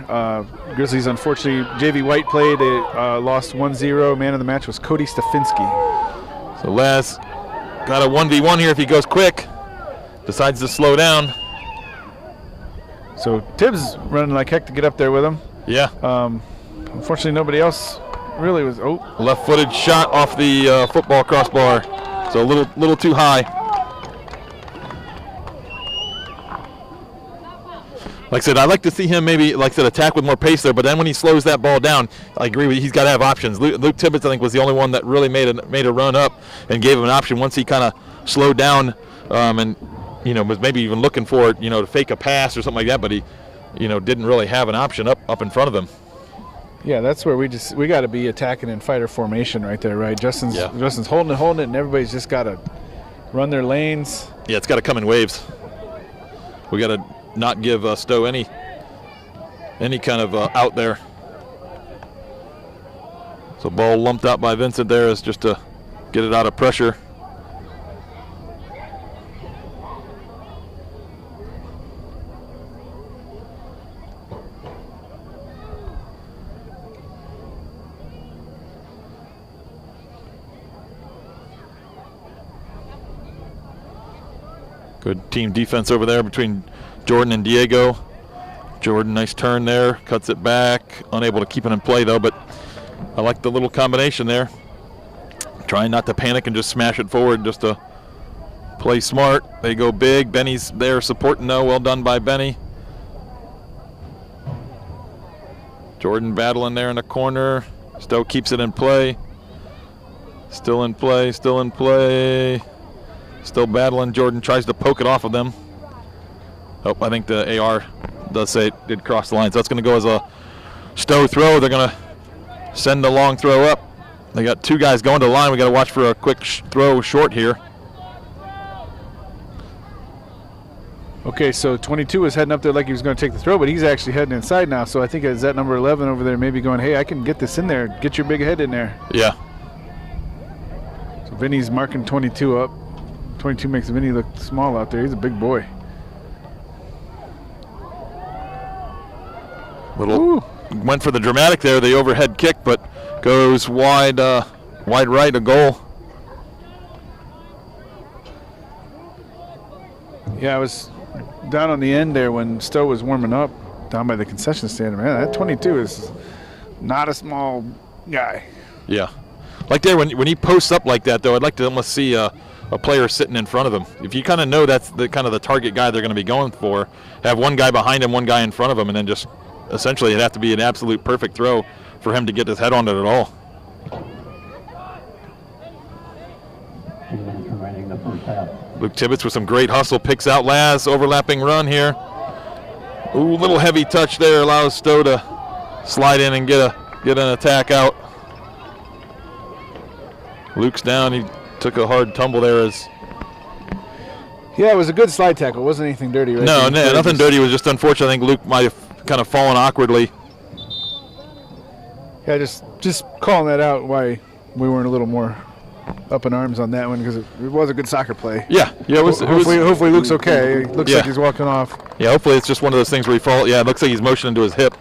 Grizzlies, unfortunately, JV White played. They lost 1-0. Man of the match was Cody Stefinski. So Les got a 1v1 here if he goes quick. Decides to slow down. So Tibbs running like heck to get up there with him. Yeah. Unfortunately, nobody else really was. Oh, Left-footed shot off the football crossbar. So a little too high. Like I said, I'd like to see him maybe, like I said, attack with more pace there, but then when he slows that ball down, I agree with you, he's got to have options. Luke Tibbetts, I think, was the only one that really made a run up and gave him an option once he kind of slowed down and, was maybe even looking for it, to fake a pass or something like that, but he, didn't really have an option up in front of him. Yeah, that's where we got to be attacking in fighter formation right there, right? Justin's holding it, and everybody's just got to run their lanes. Yeah, it's got to come in waves. We got to not give Stow any kind of out there. So ball lumped out by Vincent there is just to get it out of pressure. Good team defense over there between Jordan and Diego. Jordan, nice turn there, cuts it back. Unable to keep it in play though, but I like the little combination there. Trying not to panic and just smash it forward, just to play smart. They go big. Benny's there supporting though. Well done by Benny. Jordan battling there in the corner. Stow keeps it in play. Still in play, still in play. Still battling. Jordan tries to poke it off of them. Oh, I think the AR does say it did cross the line. So that's going to go as a Stow throw. They're going to send the long throw up. They got two guys going to the line. We got to watch for a quick throw short here. Okay, so 22 was heading up there like he was going to take the throw, but he's actually heading inside now. So I think it's that number 11 over there maybe going, hey, I can get this in there. Get your big head in there. Yeah. So Vinny's marking 22 up. 22 makes Vinny look small out there. He's a big boy. Went for the dramatic there, the overhead kick, but goes wide right, a goal. Yeah, I was down on the end there when Stow was warming up down by the concession stand. Man, that 22 is not a small guy. Yeah. Like there, when he posts up like that, though, I'd like to almost see a a player sitting in front of him. If you kind of know that's the kind of the target guy they're going to be going for, have one guy behind him, one guy in front of him, and then just essentially it'd have to be an absolute perfect throw for him to get his head on it at all. 2 minutes remaining in the first half. Luke Tibbetts with some great hustle, picks out Laz, overlapping run here. Ooh, little heavy touch there, allows Stow to slide in and get an attack out. Luke's down, he took a hard tumble there as... Yeah, it was a good slide tackle. It wasn't anything dirty, right? No, nothing dirty. It was just unfortunate. I think Luke might have kind of fallen awkwardly. Yeah, just calling that out why we weren't a little more up in arms on that one, because it was a good soccer play. Yeah, it was. Hopefully Luke's okay. It looks like he's walking off. Yeah, hopefully it's just one of those things where he falls. Yeah, it looks like he's motioning to his hip.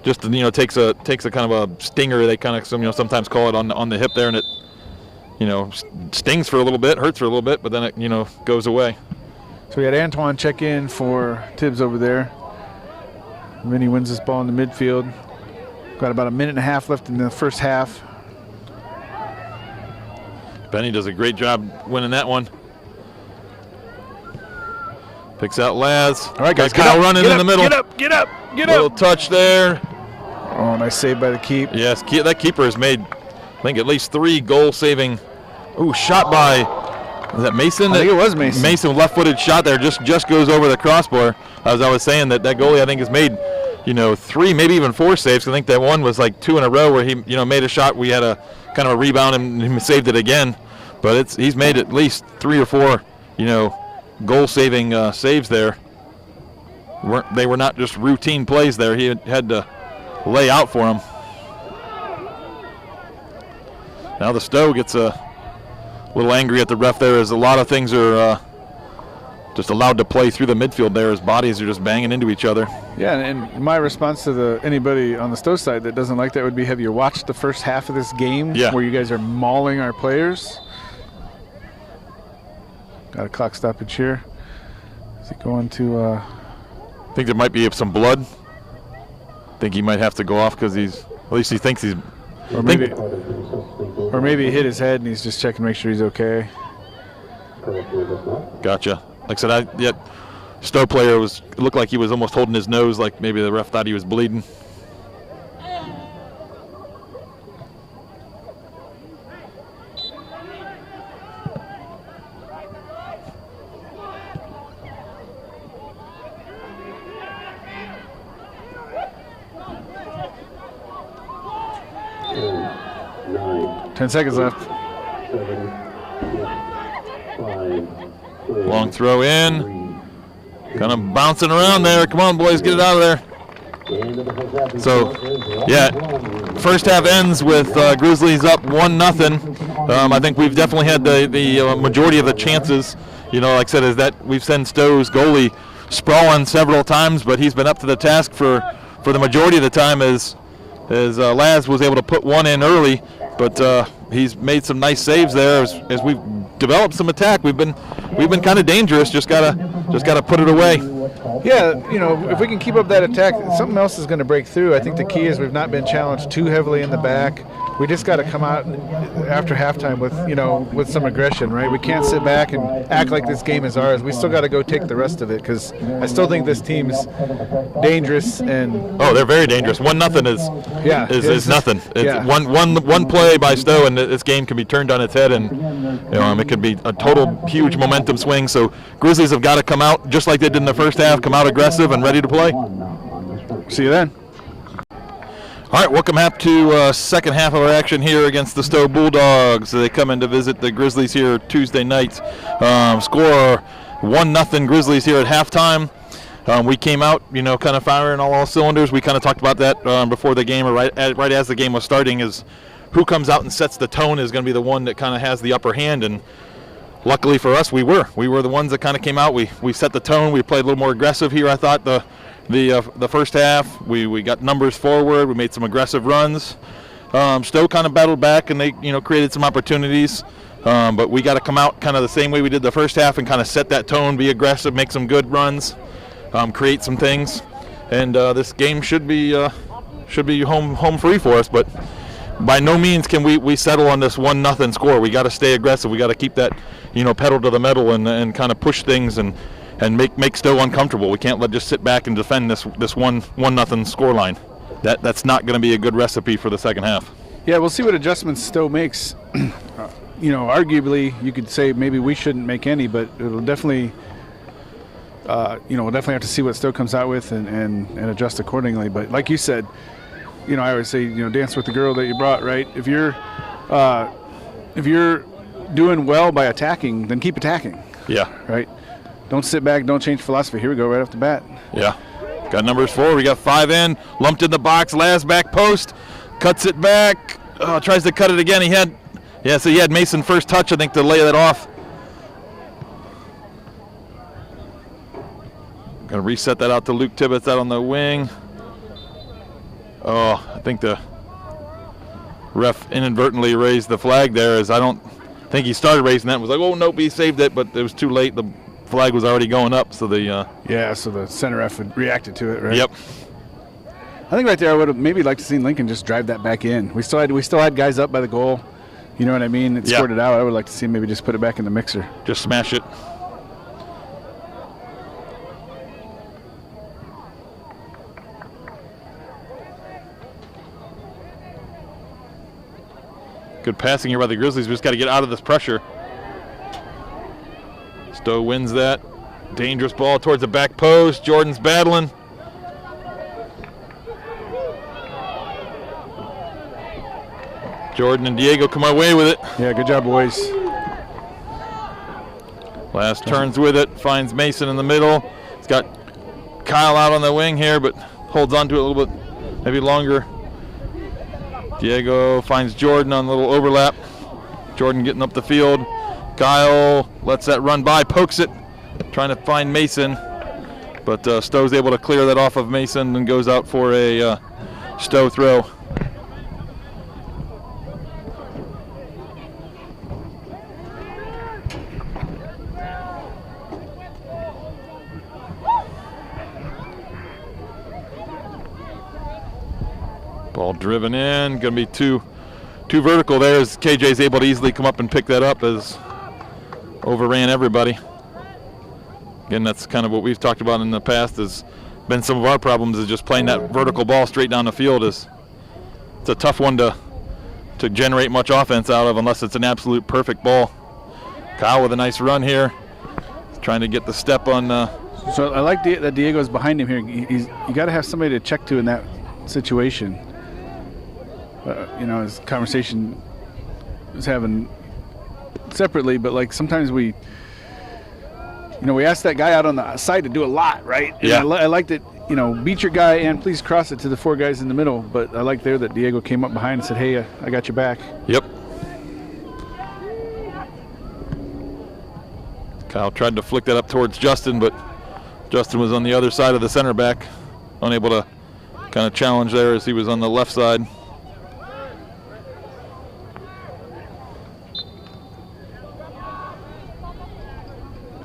Just takes a kind of a stinger. They kind of sometimes call it on the hip there, and it stings for a little bit, hurts for a little bit, but then it goes away. So we had Antoine check in for Tibbs over there. Vinny wins this ball in the midfield. Got about a minute and a half left in the first half. Benny does a great job winning that one. Picks out Laz. All right, guys, Kyle running in the middle. Get up. Little touch there. Oh, nice save by the keep. Yes, that keeper has made, I think, at least 3 goal-saving. Ooh, shot by, is that Mason? I think it was Mason. Mason, left-footed shot there, just goes over the crossbar. As I was saying, that goalie, I think, has made, 3, maybe even 4 saves. I think that one was like 2 in a row where he, made a shot. We had a kind of a rebound and he saved it again. But he's made at least 3 or 4, goal-saving saves there. They were not just routine plays there. He had to lay out for him. Now the Stow gets a little angry at the ref there, as a lot of things are just allowed to play through the midfield there, as bodies are just banging into each other. Yeah, and my response to anybody on the Stow side that doesn't like that would be, have you watched the first half of this game where you guys are mauling our players? Got a clock stoppage here. Is he going to... I think there might be some blood. I think he might have to go off because at least he thinks he's... Or maybe he hit his head and he's just checking to make sure he's okay. Gotcha. Like I said, Stow player it looked like he was almost holding his nose, like maybe the ref thought he was bleeding. Ten seconds left. 7, 5, 4, Long throw in. Kind of bouncing around there. Come on, boys, get it out of there. So, first half ends with Grizzlies up 1-0. I think we've definitely had the majority of the chances. Like I said, is that we've sent Stow's goalie sprawling several times, but he's been up to the task for the majority of the time as Laz was able to put one in early. But he's made some nice saves there as we've developed some attack. We've been kind of dangerous. Just gotta put it away. Yeah, if we can keep up that attack, something else is going to break through. I think the key is we've not been challenged too heavily in the back. We just got to come out after halftime with some aggression, right? We can't sit back and act like this game is ours. We still got to go take the rest of it, because I still think this team's dangerous. And they're very dangerous. 1-0 is nothing. It's one play by Stow, and this game can be turned on its head, and it could be a total huge momentum swing. So Grizzlies have got to come out just like they did in the first half, come out aggressive and ready to play. See you then. All right, welcome back to second half of our action here against the Stow Bulldogs. They come in to visit the Grizzlies here Tuesday night. Score 1-0 Grizzlies here at halftime. We came out, kind of firing all cylinders. We kind of talked about that before the game, or right as the game was starting, is who comes out and sets the tone is going to be the one that kind of has the upper hand. And luckily for us, we were the ones that kind of came out. We set the tone. We played a little more aggressive here, I thought, the first half. We got numbers forward. We made some aggressive runs. Stow kind of battled back, and they created some opportunities. But we got to come out kind of the same way we did the first half and kind of set that tone, be aggressive, make some good runs, create some things. And this game should be home free for us. But by no means can we settle on this 1-0 score. We got to stay aggressive. We got to keep that, pedal to the metal and kind of push things and make Stow uncomfortable. We can't just sit back and defend this 1-0 score line. That's not going to be a good recipe for the second half. Yeah, we'll see what adjustments Stow makes. Arguably you could say maybe we shouldn't make any, but it'll definitely we'll definitely have to see what Stow comes out with and adjust accordingly. But like you said, I always say, dance with the girl that you brought, right? If you're doing well by attacking, then keep attacking. Yeah. Right? Don't sit back, don't change philosophy. Here we go, right off the bat. Yeah. Got numbers 4. We got 5 in. Lumped in the box. Last back post. Cuts it back. Tries to cut it again. He had Mason first touch, I think, to lay that off. Going to reset that out to Luke Tibbetts out on the wing. I think the ref inadvertently raised the flag there, as I don't think he started raising that. It was like, oh, nope, he saved it, but it was too late. The flag was already going up, so so the center ref reacted to it, right? Yep. I think right there I would have maybe liked to see Lincoln just drive that back in. We still had guys up by the goal. You know what I mean? It scored it out. I would like to see maybe just put it back in the mixer. Just smash it. Good passing here by the Grizzlies. We just got to get out of this pressure. Stow wins that. Dangerous ball towards the back post. Jordan's battling. Jordan and Diego come away with it. Yeah, good job, boys. Last turns with it. Finds Mason in the middle. He's got Kyle out on the wing here, but holds on to it a little bit, maybe longer. Diego finds Jordan on a little overlap. Jordan getting up the field. Kyle lets that run by, pokes it, trying to find Mason. But Stow's able to clear that off of Mason and goes out for a Stow throw. Ball driven in, going to be too vertical there, as KJ's able to easily come up and pick that up, as overran everybody. Again, that's kind of what we've talked about in the past, has been some of our problems, is just playing that vertical ball straight down the field. It's a tough one to generate much offense out of unless it's an absolute perfect ball. Kyle with a nice run here, trying to get the step on. So I like that Diego's behind him here. You got to have somebody to check to in that situation. His conversation was having separately, but like sometimes we ask that guy out on the side to do a lot, right? Yeah. And I like that, beat your guy and please cross it to the 4 guys in the middle. But I like there that Diego came up behind and said, hey, I got your back. Yep. Kyle tried to flick that up towards Justin, but Justin was on the other side of the center back, unable to kind of challenge there as he was on the left side.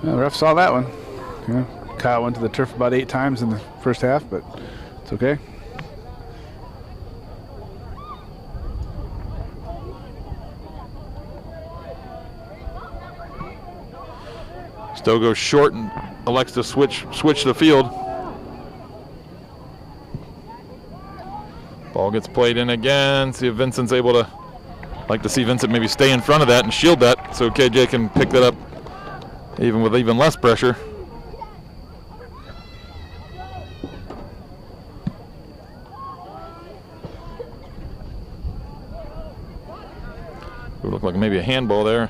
The ref saw that one. Kyle went to the turf about 8 times in the first half, but it's okay. Stow goes short and elects to switch the field. Ball gets played in again. See if Vincent's able to. Like to see Vincent maybe stay in front of that and shield that, so KJ can pick that up even with even less pressure. It would look like maybe a handball there.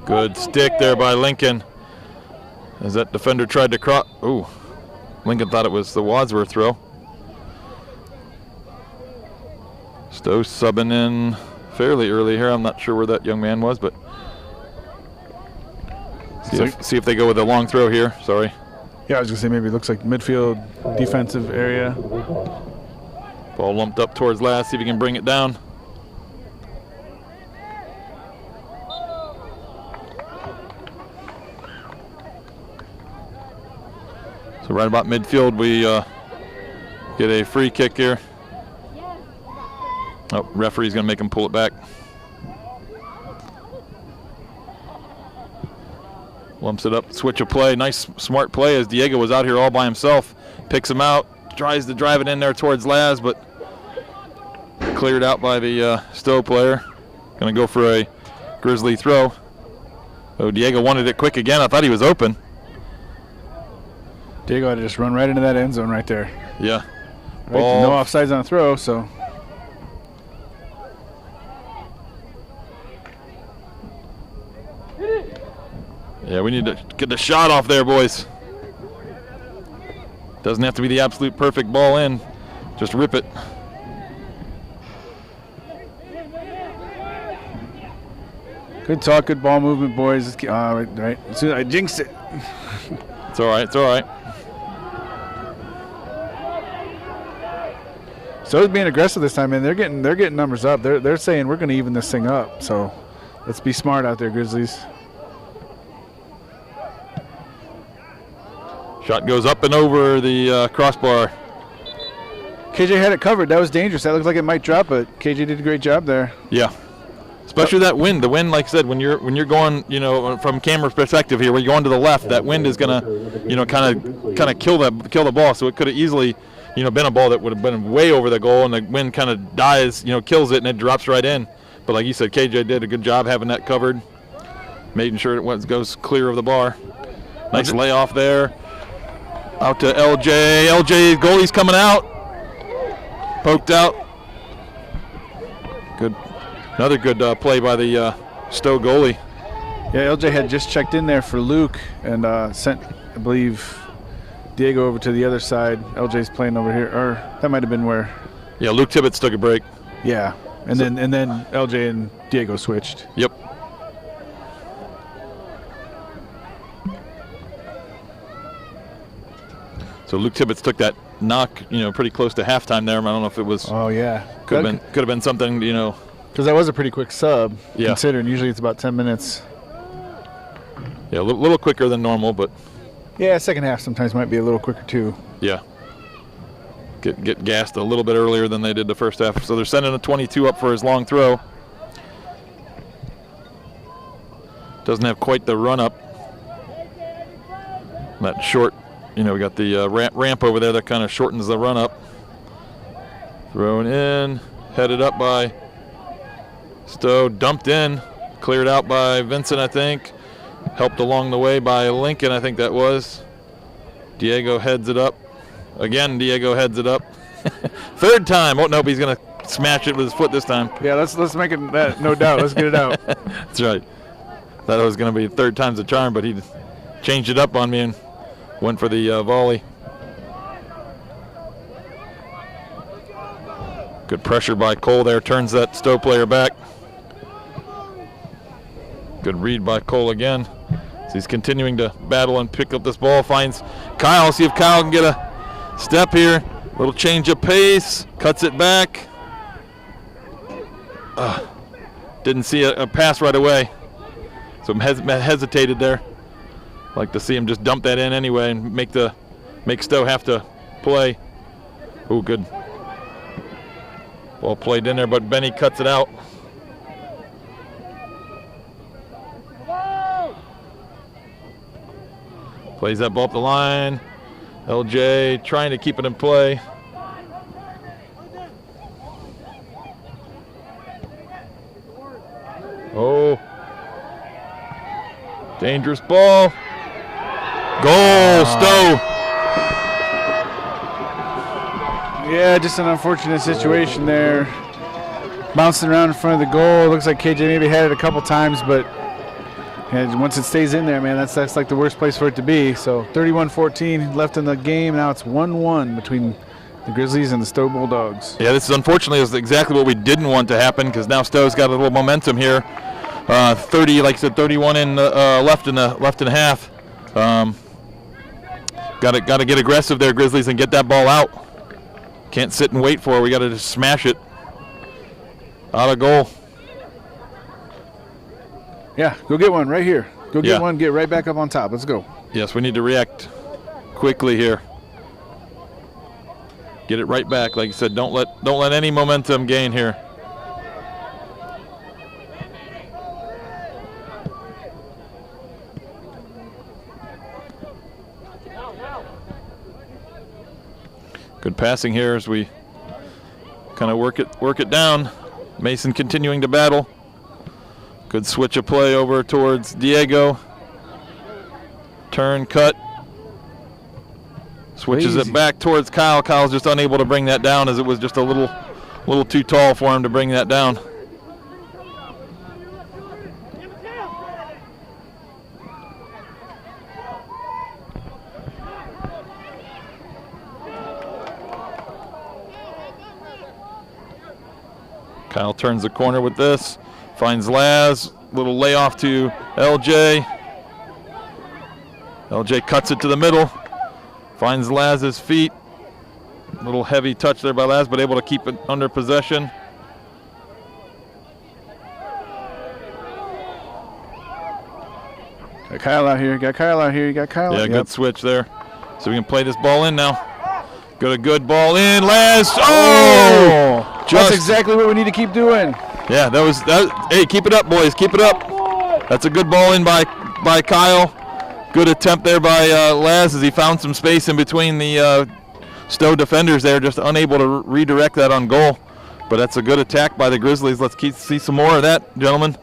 Good stick there by Lincoln as that defender tried to cross. Ooh, Lincoln thought it was the Wadsworth throw. Stow subbing in fairly early here. I'm not sure where that young man was, but see if they go with a long throw here. Sorry. Yeah, I was going to say maybe it looks like midfield defensive area. Ball lumped up towards last. See if he can bring it down. So right about midfield, we get a free kick here. Oh, referee's going to make him pull it back. Lumps it up, switch of play. Nice, smart play as Diego was out here all by himself. Picks him out, tries to drive it in there towards Laz, but cleared out by the Stow player. Going to go for a Grizzly throw. Oh, Diego wanted it quick again. I thought he was open. Diego had to just run right into that end zone right there. Yeah. Right, Ball. no offsides on the throw, so. Yeah, we need to get the shot off there, boys. Doesn't have to be the absolute perfect ball in. Just rip it. Good talk, good ball movement, boys. Right. As soon as I jinxed it. It's all right. It's all right. So it's being aggressive this time, man. They're getting numbers up. They're saying we're going to even this thing up. So let's be smart out there, Grizzlies. Shot goes up and over the crossbar. KJ had it covered. That was dangerous. That looked like it might drop, but KJ did a great job there. Yeah. Especially that wind. The wind, like I said, when you're going, from camera perspective here, when you're going to the left, that wind is gonna, kind of kill the ball. So it could have easily, been a ball that would have been way over the goal, and the wind kind of dies, kills it, and it drops right in. But like you said, KJ did a good job having that covered, making sure it goes clear of the bar. Nice layoff there. Out to LJ. LJ, goalie's coming out. Poked out. Good. Another good play by the Stow goalie. Yeah, LJ had just checked in there for Luke and sent, I believe, Diego over to the other side. LJ's playing over here, or that might have been where. Yeah, Luke Tibbetts took a break. Yeah, and then LJ and Diego switched. Yep. So Luke Tibbetts took that knock, pretty close to halftime there. I don't know if it was. Oh yeah. Could have been something, Because that was a pretty quick sub. Yeah. Considering usually it's about 10 minutes. Yeah, a little quicker than normal, but. Yeah, second half sometimes might be a little quicker too. Yeah. Get gassed a little bit earlier than they did the first half. So they're sending a 22 up for his long throw. Doesn't have quite the run up. That short, we got the ramp over there that kind of shortens the run up. Thrown in, headed up by Stow, dumped in, cleared out by Vincent, I think. Helped along the way by Lincoln, I think that was. Diego heads it up. Again, Diego heads it up. Third time. Oh, nope, he's going to smash it with his foot this time. Yeah, let's make it that, no doubt. Let's get it out. That's right. Thought it was going to be third time's a charm, but he changed it up on me and went for the volley. Good pressure by Cole there. Turns that Stow player back. Good read by Cole again. So he's continuing to battle and pick up this ball. Finds Kyle. See if Kyle can get a step here. Little change of pace. Cuts it back. Didn't see a pass right away. So hesitated there. Like to see him just dump that in anyway and make Stow have to play. Oh, good. Ball played in there, but Benny cuts it out. Plays that ball up the line. LJ trying to keep it in play. Oh. Dangerous ball. Goal, Stow. Yeah, just an unfortunate situation there. Bouncing around in front of the goal. Looks like KJ maybe had it a couple times, but once it stays in there, man, that's like the worst place for it to be. So 31-14 left in the game. Now it's 1-1 between the Grizzlies and the Stow Bulldogs. Yeah, this is unfortunately is exactly what we didn't want to happen because now Stow's got a little momentum here. 30, like I said, 31 in left in the half. Got to get aggressive there, Grizzlies, and get that ball out. Can't sit and wait for it. We got to just smash it. Out of goal. Yeah, go get one right here. Go get one, get right back up on top. Let's go. Yes, we need to react quickly here. Get it right back. Like you said, don't let any momentum gain here. Good passing here as we kind of work it down. Mason continuing to battle. Good switch of play over towards Diego. Turn, cut. Switches it back towards Kyle. Kyle's just unable to bring that down as it was just a little too tall for him to bring that down. Kyle turns the corner with this, finds Laz, little layoff to LJ. LJ cuts it to the middle, finds Laz's feet. Little heavy touch there by Laz, but able to keep it under possession. Got Kyle out here, got Kyle out here, you got Kyle. Yeah, Yep. good switch there. So we can play this ball in now. Got a good ball in, Laz. Oh! That's exactly what we need to keep doing. Yeah, that was. Hey, keep it up, boys. Keep it up. That's a good ball in by Kyle. Good attempt there by Laz as he found some space in between the Stow defenders there, just unable to redirect that on goal. But that's a good attack by the Grizzlies. Let's see some more of that, gentlemen.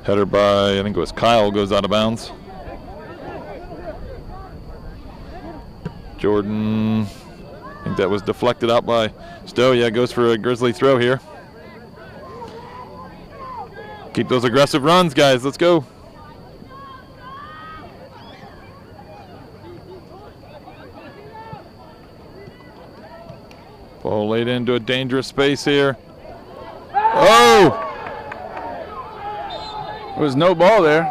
Header by, I think it was Kyle, goes out of bounds. Jordan, I think that was deflected out by Stow. Yeah, goes for a Grizzly throw here. Keep those aggressive runs, guys. Let's go. Ball laid into a dangerous space here. Oh! There was no ball there.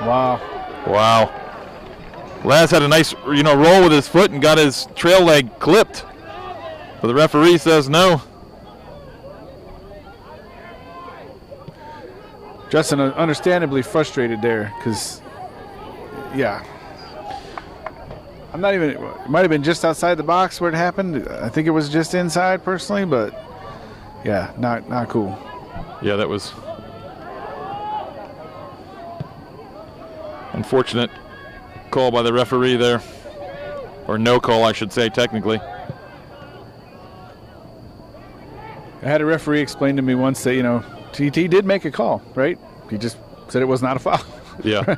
Wow. Wow. Laz had a nice, roll with his foot and got his trail leg clipped. But the referee says no. Justin understandably frustrated there because, yeah. I'm not even, it might have been just outside the box where it happened. I think it was just inside personally, but yeah, not cool. Yeah, that was unfortunate call by the referee there. Or no call, I should say, technically. I had a referee explain to me once that, TT did make a call, right? He just said it was not a foul. Yeah.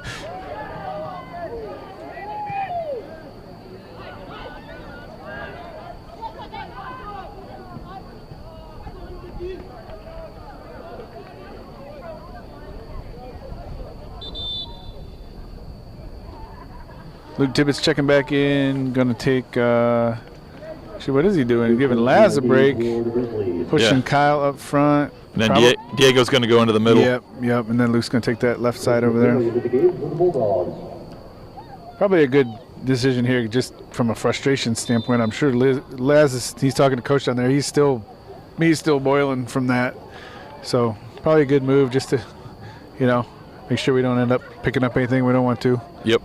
Luke Tippett's checking back in. Going to take, actually, what is he doing? Giving Laz a break. Pushing Kyle up front. And then Diego's going to go into the middle. Yep. And then Luke's going to take that left side over there. Probably a good decision here just from a frustration standpoint. I'm sure Laz, he's talking to coach down there. He's still boiling from that. So probably a good move just to, make sure we don't end up picking up anything we don't want to. Yep.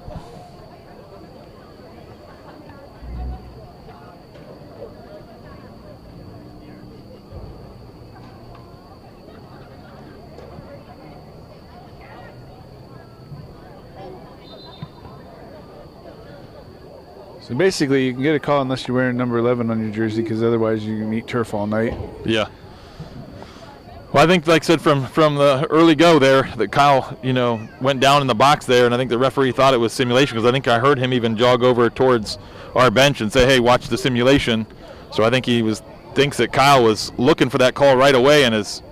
So basically, you can get a call unless you're wearing number 11 on your jersey, because otherwise you can eat turf all night. Yeah. Well, I think, like I said, from the early go there, that Kyle, went down in the box there, and I think the referee thought it was simulation, because I think I heard him even jog over towards our bench and say, "Hey, watch the simulation." So I think he thinks that Kyle was looking for that call right away, and is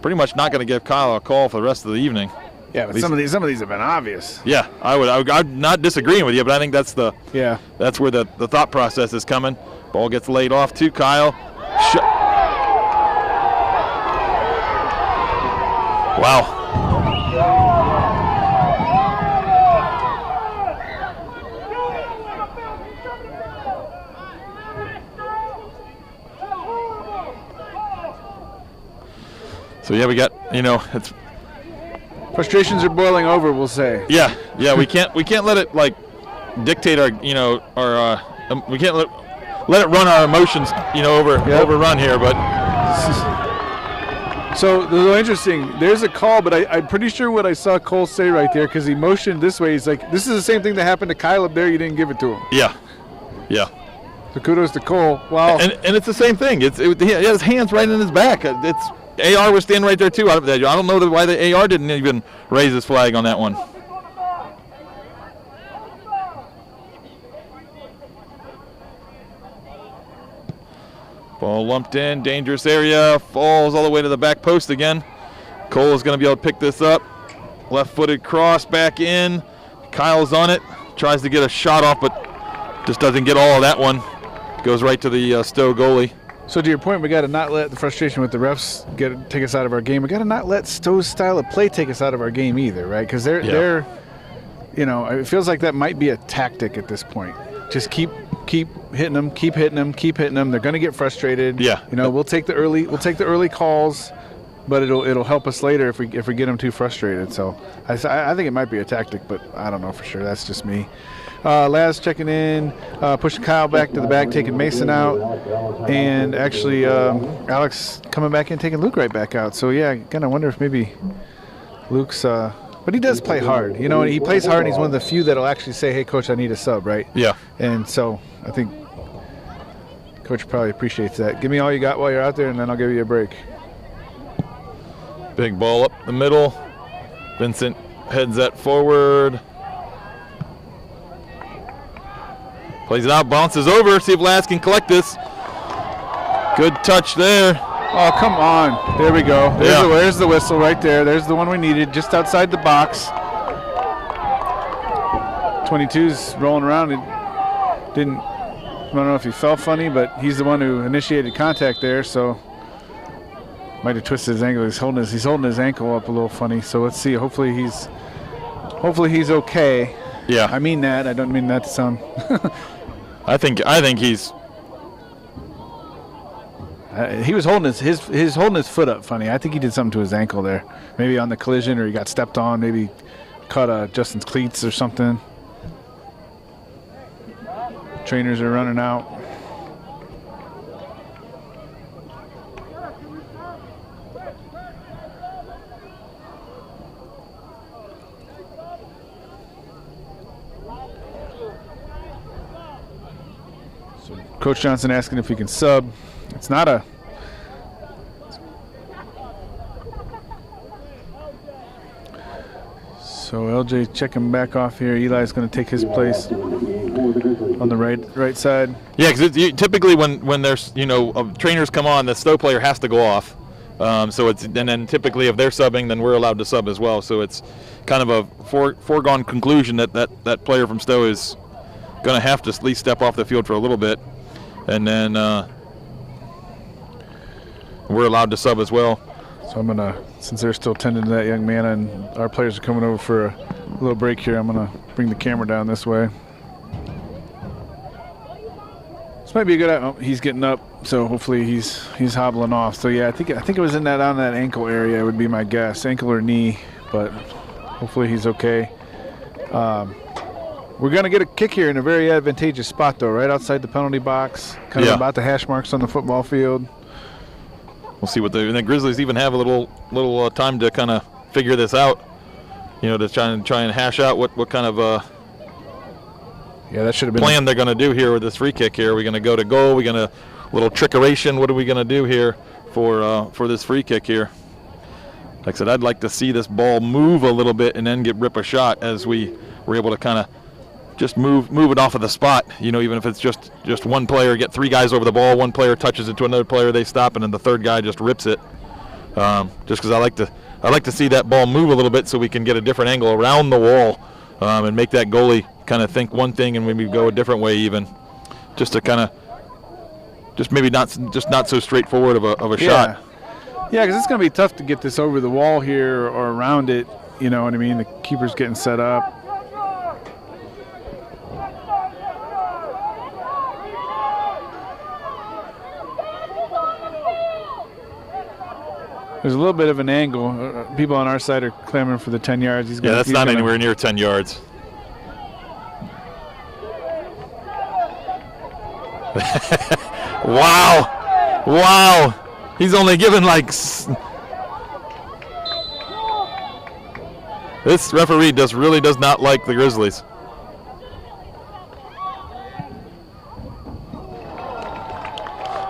pretty much not going to give Kyle a call for the rest of the evening. Yeah, but some of these have been obvious. Yeah, I'm not disagreeing with you, but I think that's that's where the thought process is coming. Ball gets laid off to Kyle. Wow. So yeah, we got, it's Frustrations are boiling over, we'll say. yeah, we can't let it like dictate our, we can't let it run our emotions, overrun here, but So, the interesting, there's a call, but I'm pretty sure what I saw Cole say right there, because he motioned this way. He's like, this is the same thing that happened to Kyle up there. You didn't give it to him. yeah. So, kudos to Cole. Wow. And it's the same thing. He has his hands right in his back. AR was standing right there, too. I don't know why the AR didn't even raise his flag on that one. Ball lumped in, dangerous area, falls all the way to the back post again. Cole is going to be able to pick this up. Left-footed cross back in. Kyle's on it, tries to get a shot off, but just doesn't get all of that one. Goes right to the Stow goalie. So to your point, we got to not let the frustration with the refs take us out of our game. We got to not let Stow's style of play take us out of our game either, right? Because they're, it feels like that might be a tactic at this point. Just keep hitting them, keep hitting them. They're going to get frustrated. Yeah. We'll take the early calls, but it'll help us later if we get them too frustrated. So I think it might be a tactic, but I don't know for sure. That's just me. Laz checking in, pushing Kyle back to the back, taking Mason out, and actually Alex coming back in, taking Luke right back out. So yeah, I kind of wonder if maybe Luke's. But he does play hard. He plays hard, and he's one of the few that'll actually say, hey, Coach, I need a sub, right? Yeah. And so I think Coach probably appreciates that. Give me all you got while you're out there, and then I'll give you a break. Big ball up the middle. Vincent heads that forward. Plays it out, bounces over. See if Laz can collect this. Good touch there. Oh, come on. There we go. There's the whistle right there. There's the one we needed, just outside the box. 22's rolling around. I don't know if he felt funny, but he's the one who initiated contact there, so might have twisted his ankle. He's holding his ankle up a little funny, so let's see. Hopefully he's okay. Yeah. I mean that. I don't mean that to sound I think he's he was holding his holding his foot up funny. I think he did something to his ankle there. Maybe on the collision, or he got stepped on. Maybe caught Justin's cleats or something. Trainers are running out. So Coach Johnson asking if he can sub. It's not a. So LJ checking back off here. Eli's going to take his place on the right side. Yeah, because typically when there's trainers come on, the Stow player has to go off. And then typically if they're subbing, then we're allowed to sub as well. So it's kind of a foregone conclusion that player from Stow is going to have to at least step off the field for a little bit, and then we're allowed to sub as well. So I'm gonna, since they're still tending to that young man and our players are coming over for a little break here, I'm gonna bring the camera down this way. This might be a good. Oh, he's getting up, so hopefully he's hobbling off. So yeah, I think it was on that ankle area would be my guess, ankle or knee, but hopefully he's okay. We're gonna get a kick here in a very advantageous spot though, right outside the penalty box, kind of about the hash marks on the football field. We'll see what the Grizzlies even have a little time to kind of figure this out, to try and hash out what kind of that should have been plan they're going to do here with this free kick here. Are we going to go to goal? Are we going to little trickeration? What are we going to do here for this free kick here? Like I said, I'd like to see this ball move a little bit and then rip a shot as we were able to kind of just move it off of the spot. Even if it's just one player, get three guys over the ball, one player touches it to another player, they stop, and then the third guy just rips it. Just because I like to see that ball move a little bit so we can get a different angle around the wall and make that goalie kind of think one thing and maybe go a different way even, just to kind of maybe not so straightforward of a shot. Yeah, because it's going to be tough to get this over the wall here or around it. You know what I mean? The keeper's getting set up. There's a little bit of an angle. People on our side are clamoring for the 10 yards. Yeah, that's not anywhere near 10 yards. Wow. Wow. He's only given like... This referee really does not like the Grizzlies.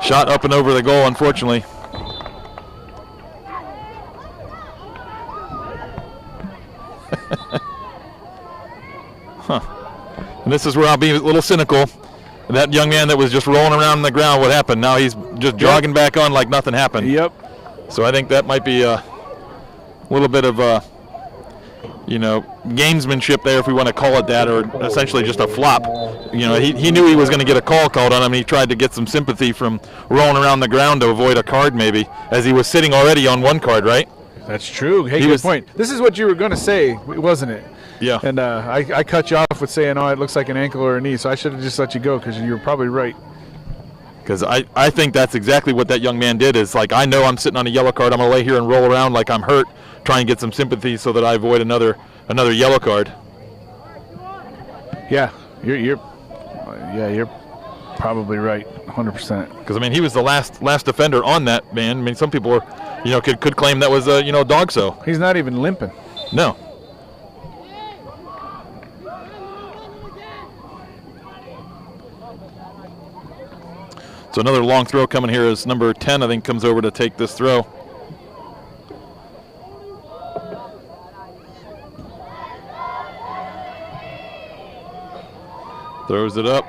Shot up and over the goal, unfortunately. And this is where I'll be a little cynical. That young man that was just rolling around on the ground, what happened? Now he's just jogging back on like nothing happened. Yep. So I think that might be a little bit of gamesmanship there, if we want to call it that, or essentially just a flop. He knew he was going to get a call called on him, and he tried to get some sympathy from rolling around the ground to avoid a card maybe, as he was sitting already on one card, right? That's true. Hey, good point. This is what you were going to say, wasn't it? Yeah. And I cut you off with saying, oh, it looks like an ankle or a knee, so I should have just let you go because you were probably right. Because I think that's exactly what that young man did. Is like, I know I'm sitting on a yellow card. I'm going to lay here and roll around like I'm hurt, try and get some sympathy so that I avoid another yellow card. Yeah, you're probably right, 100%. Because I mean, he was the last defender on that man. I mean, some people are, could claim that was a dog so. He's not even limping. No. So another long throw coming here is number 10, I think, comes over to take this throw. Throws it up.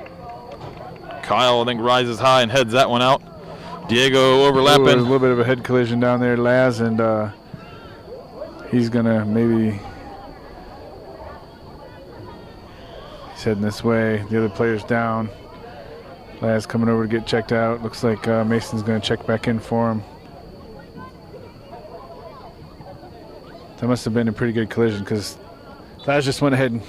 Kyle, I think, rises high and heads that one out. Diego overlapping. There's a little bit of a head collision down there, Laz, and he's going to maybe... He's heading this way. The other player's down. Laz coming over to get checked out. Looks like Mason's going to check back in for him. That must have been a pretty good collision because Laz just went ahead and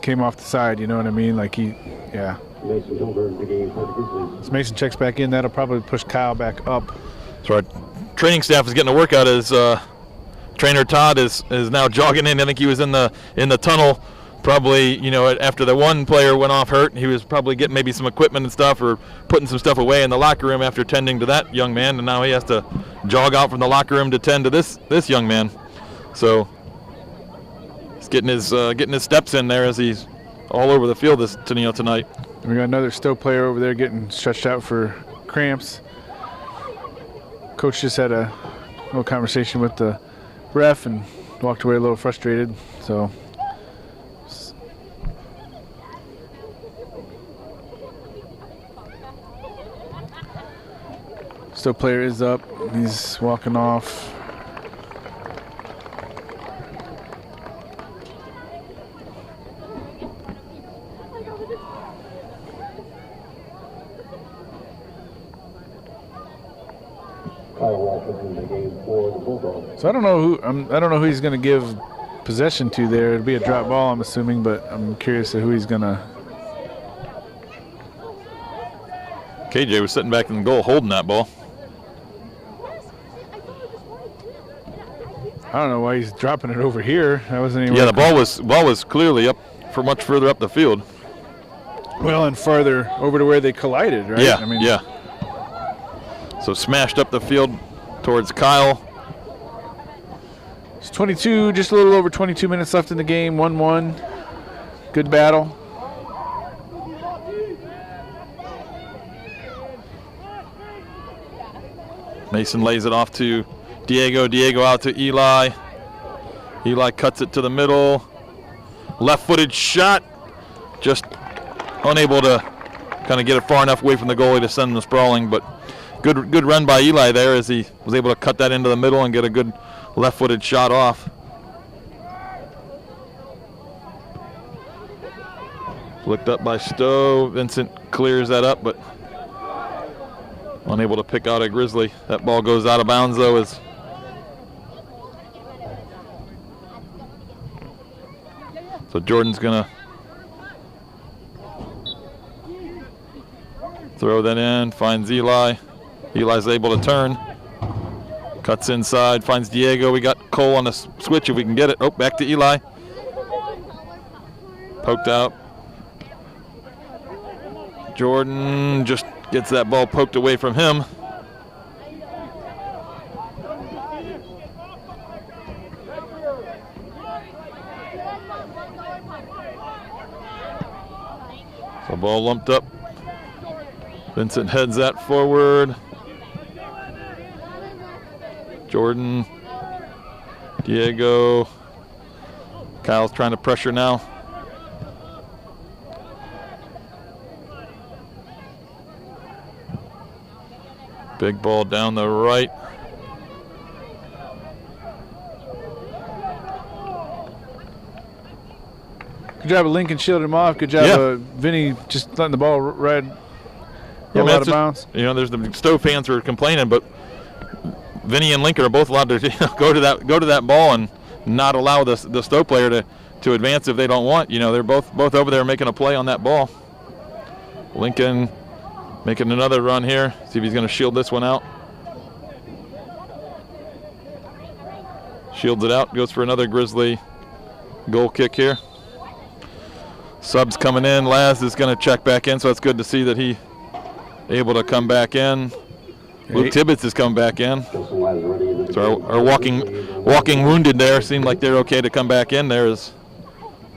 came off the side, you know what I mean? Like yeah. So Mason checks back in. That'll probably push Kyle back up. So our training staff is getting a workout as trainer Todd is now jogging in. I think he was in the tunnel. Probably, after the one player went off hurt, he was probably getting maybe some equipment and stuff or putting some stuff away in the locker room after tending to that young man, and now he has to jog out from the locker room to tend to this young man. So he's getting his steps in there as he's all over the field tonight. We got another Stow player over there getting stretched out for cramps. Coach just had a little conversation with the ref and walked away a little frustrated. So. Stow player is up. He's walking off. So I don't know who he's going to give possession to there. It'll be a drop ball, I'm assuming, but I'm curious of who he's going to. KJ was sitting back in the goal holding that ball. I don't know why he's dropping it over here. That wasn't even. Yeah, the ball was clearly up for much further up the field. Well, and farther over to where they collided, right? Yeah, yeah. So smashed up the field towards Kyle. It's 22, just a little over 22 minutes left in the game. 1-1. Good battle. Mason lays it off to Diego. Diego out to Eli. Eli cuts it to the middle. Left-footed shot. Just unable to kind of get it far enough away from the goalie to send him sprawling. But good run by Eli there as he was able to cut that into the middle and get a good left-footed shot off. Flicked up by Stow. Vincent clears that up, but unable to pick out a Grizzly. That ball goes out of bounds, though, as So Jordan's gonna throw that in, finds Eli. Eli's able to turn. Cuts inside, finds Diego. We got Cole on the switch if we can get it. Oh, back to Eli. Poked out. Jordan just gets that ball poked away from him. So ball lumped up. Vincent heads that forward. Jordan, Diego, Kyle's trying to pressure now. Big ball down the right. Good job of Lincoln shielding him off. Good job of Vinny just letting the ball roll out of bounds. You know, there's the Stow fans who are complaining, but Vinny and Lincoln are both allowed to go to that ball and not allow the Stow player to advance if they don't want. You know, they're both over there making a play on that ball. Lincoln making another run here. See if he's going to shield this one out. Shields it out. Goes for another Grizzly goal kick here. Subs coming in. Laz is going to check back in, so it's good to see that he able to come back in. Luke Tibbetts is coming back in. So our walking wounded there seemed like they're okay to come back in there as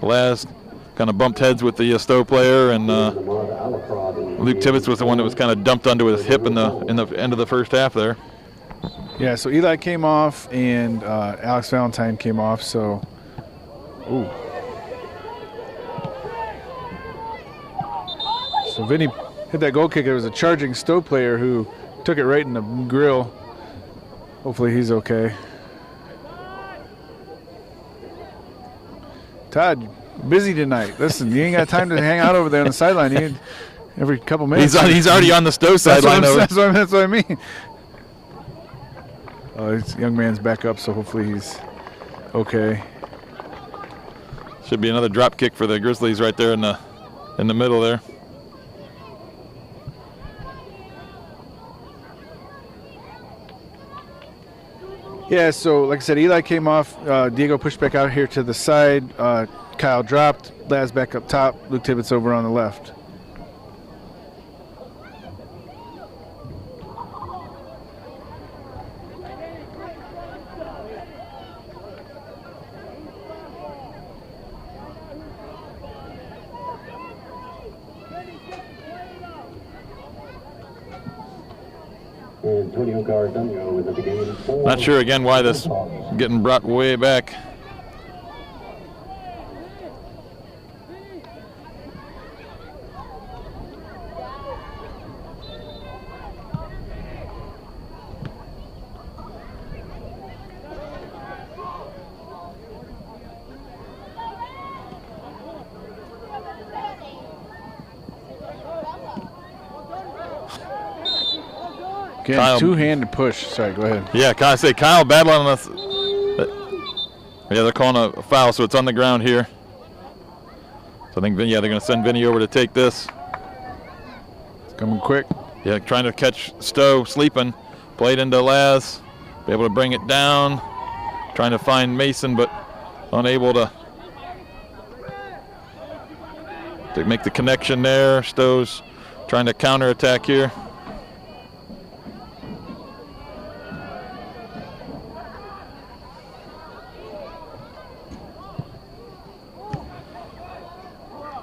Laz kind of bumped heads with the Stow player, and Luke Tibbetts was the one that was kind of dumped onto his hip in the end of the first half there. Yeah, so Eli came off and Alex Valentine came off, so So Vinny hit that goal kick. It was a charging Stow player who took it right in the grill. Hopefully he's okay. Todd, busy tonight. Listen, you ain't got time to hang out over there on the sideline. You need every couple minutes. He's already on the Stow sideline. That's what I mean. Oh, this young man's back up, so hopefully he's okay. Should be another drop kick for the Grizzlies right there in the middle there. Yeah, so like I said, Eli came off. Diego pushed back out here to the side. Kyle dropped. Laz back up top. Luke Tibbetts over on the left. Not sure again why this getting brought way back. Again, two-handed push. Sorry, go ahead. Yeah, I say Kyle battling on us. Yeah, they're calling a foul, so it's on the ground here. So I think, they're going to send Vinny over to take this. It's coming quick. Yeah, trying to catch Stow sleeping. Played into Laz. Be able to bring it down. Trying to find Mason, but unable to make the connection there. Stow's trying to counterattack here.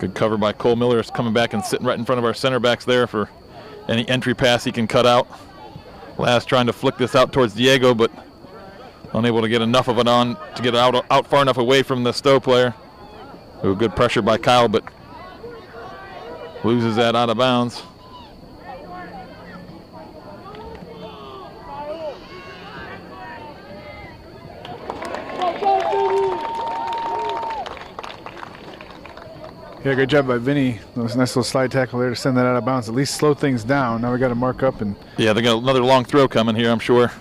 Good cover by Cole Miller. Is coming back and sitting right in front of our center backs there for any entry pass he can cut out. Laz trying to flick this out towards Diego, but unable to get enough of it on to get out far enough away from the Stow player. Ooh, good pressure by Kyle, but loses that out of bounds. Yeah, good job by Vinny. That was a nice little slide tackle there to send that out of bounds. At least slow things down. Now we got to mark up and. Yeah, they got another long throw coming here, I'm sure.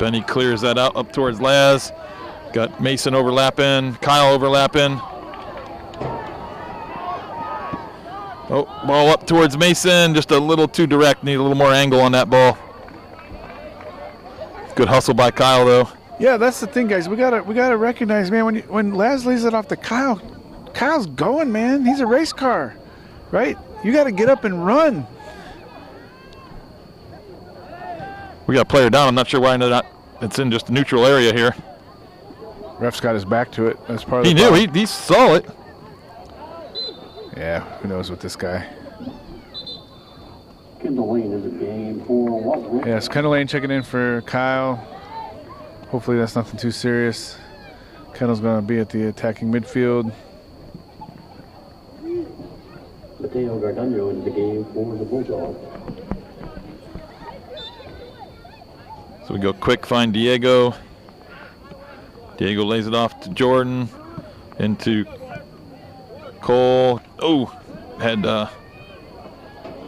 Benny clears that out up towards Laz. Got Mason overlapping, Kyle overlapping. Oh, ball up towards Mason, just a little too direct. Need a little more angle on that ball. Good hustle by Kyle, though. Yeah, that's the thing, guys. We gotta recognize, man, when Laz lays it off to Kyle, Kyle's going, man. He's a race car, right? You got to get up and run. We got a player down. I'm not sure why not. It's in just a neutral area here. Ref's got his back to it. That's part of He the knew. problem. He saw it. Yeah, who knows with this guy. Kendall Lane is at game for Wadsworth. Yes, Kendall Lane checking in for Kyle. Hopefully that's nothing too serious. Kendall's going to be at the attacking midfield. Mateo Gardano is the game for the Bulldogs. So we go quick, find Diego. Diego lays it off to Jordan. Into Cole. Oh, had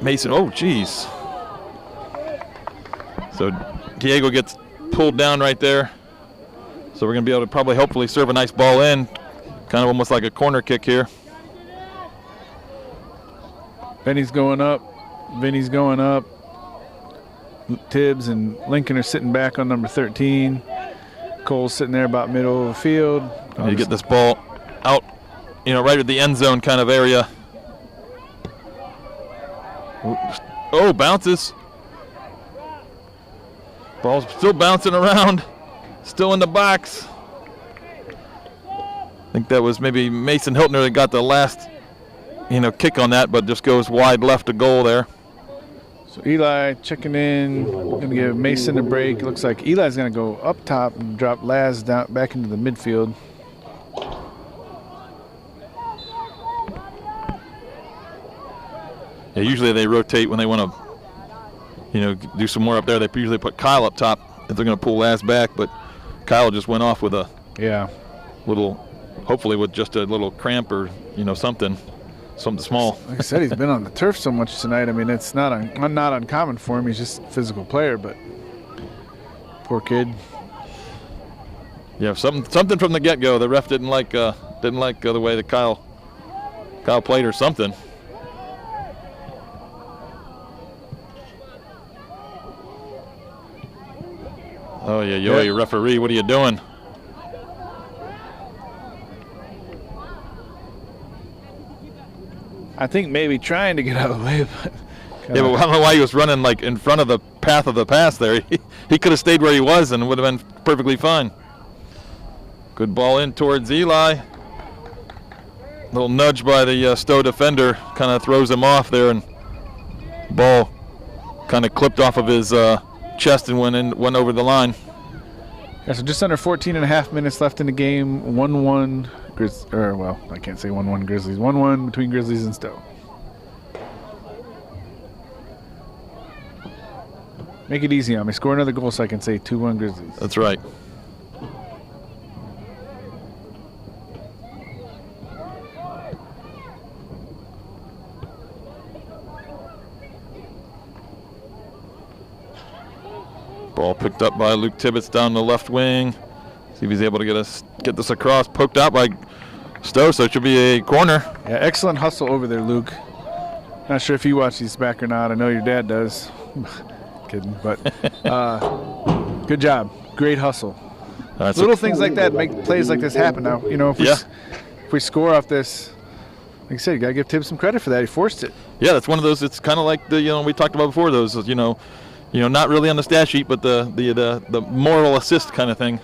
Mason. Oh, geez. So Diego gets pulled down right there. So we're going to be able to probably hopefully serve a nice ball in. Kind of almost like a corner kick here. Benny's going up. Vinny's going up. Tibbs and Lincoln are sitting back on number 13. Cole's sitting there about middle of the field. You get this ball out, right at the end zone kind of area. Oh, bounces. Ball's still bouncing around. Still in the box. I think that was maybe Mason Hiltner that got the last, kick on that, but just goes wide left to goal there. So Eli checking in, going to give Mason a break. It looks like Eli's going to go up top and drop Laz down back into the midfield. Yeah, usually they rotate when they want to, do some more up there. They usually put Kyle up top if they're going to pull Laz back, but Kyle just went off with a little, hopefully with just a little cramp or, something small. Like I said, he's been on the turf so much tonight. I mean, it's not uncommon for him. He's just a physical player, but poor kid. Yeah, something from the get-go. The ref didn't like the way that Kyle played or something. Oh yeah, you referee, what are you doing? I think maybe trying to get out of the way, but I don't know why he was running like in front of the path of the pass there. He could have stayed where he was and would have been perfectly fine. Good ball in towards Eli. Little nudge by the Stow defender kind of throws him off there, and ball kind of clipped off of his chest and went over the line. Yeah, so just under 14 and a half minutes left in the game. 1-1 I can't say 1-1 Grizzlies. 1-1 between Grizzlies and Stow. Make it easy on me. Score another goal so I can say 2-1 Grizzlies. That's right. Ball picked up by Luke Tibbetts down the left wing. See if he's able to get this across. Poked out by Stow, so it should be a corner. Yeah, excellent hustle over there, Luke. Not sure if you watch these back or not. I know your dad does. Kidding, but good job. Great hustle. Little things like that make plays like this happen. Now, if we score off this, like I said, you gotta give Tibbs some credit for that. He forced it. Yeah, that's one of those. It's kind of like the we talked about before. Those not really on the stat sheet, but the moral assist kind of thing.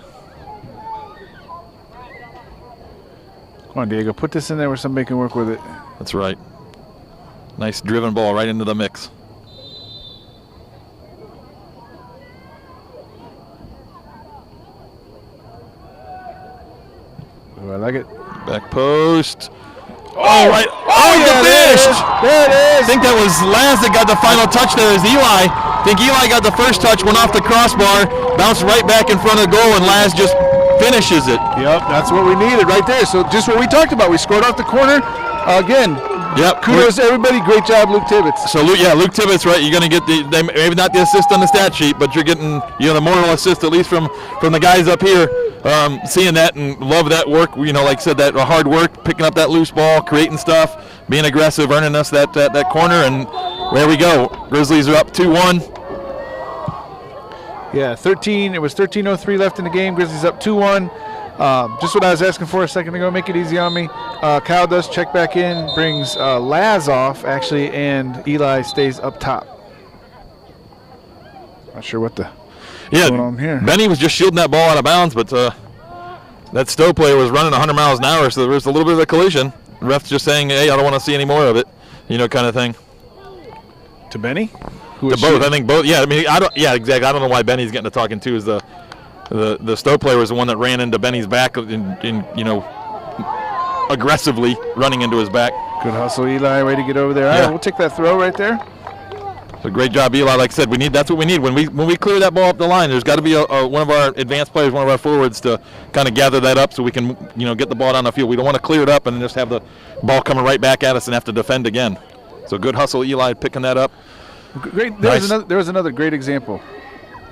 Come on, Diego, put this in there where somebody can work with it. That's right. Nice driven ball right into the mix. Oh, I like it. Back post. Oh, right. Oh, yeah, finished. There it is. I think that was Laz that got the final touch there as Eli. I think Eli got the first touch, went off the crossbar, bounced right back in front of the goal, and Laz just finishes it. Yep, that's what we needed right there. So just what we talked about. We scored off the corner. Again, Yep. kudos to everybody. Great job, Luke Tibbetts. So Luke Tibbetts, right? You're going to get maybe not the assist on the stat sheet, but you're getting the moral assist at least from the guys up here. Seeing that and love that work. Like I said, that hard work, picking up that loose ball, creating stuff, being aggressive, earning us that corner, and there we go. Grizzlies are up 2-1. Yeah, 13. It was 13:03 left in the game. Grizzlies up 2-1. Just what I was asking for a second ago. Make it easy on me. Kyle does check back in, brings Laz off, actually, and Eli stays up top. Not sure what going on here. Benny was just shielding that ball out of bounds, but that Stow player was running 100 miles an hour, so there was a little bit of a collision. The ref's just saying, hey, I don't want to see any more of it, kind of thing. To Benny? To both. I think both. Yeah, exactly. I don't know why Benny's getting to talking too. Is the Stow player was the one that ran into Benny's back in aggressively running into his back. Good hustle, Eli. Way to get over there. All right, we'll take that throw right there. So great job, Eli. Like I said, that's what we need when we clear that ball up the line. There's got to be one of our advanced players, one of our forwards, to kind of gather that up so we can get the ball down the field. We don't want to clear it up and then just have the ball coming right back at us and have to defend again. So good hustle, Eli, picking that up. Great. Nice. There was another great example.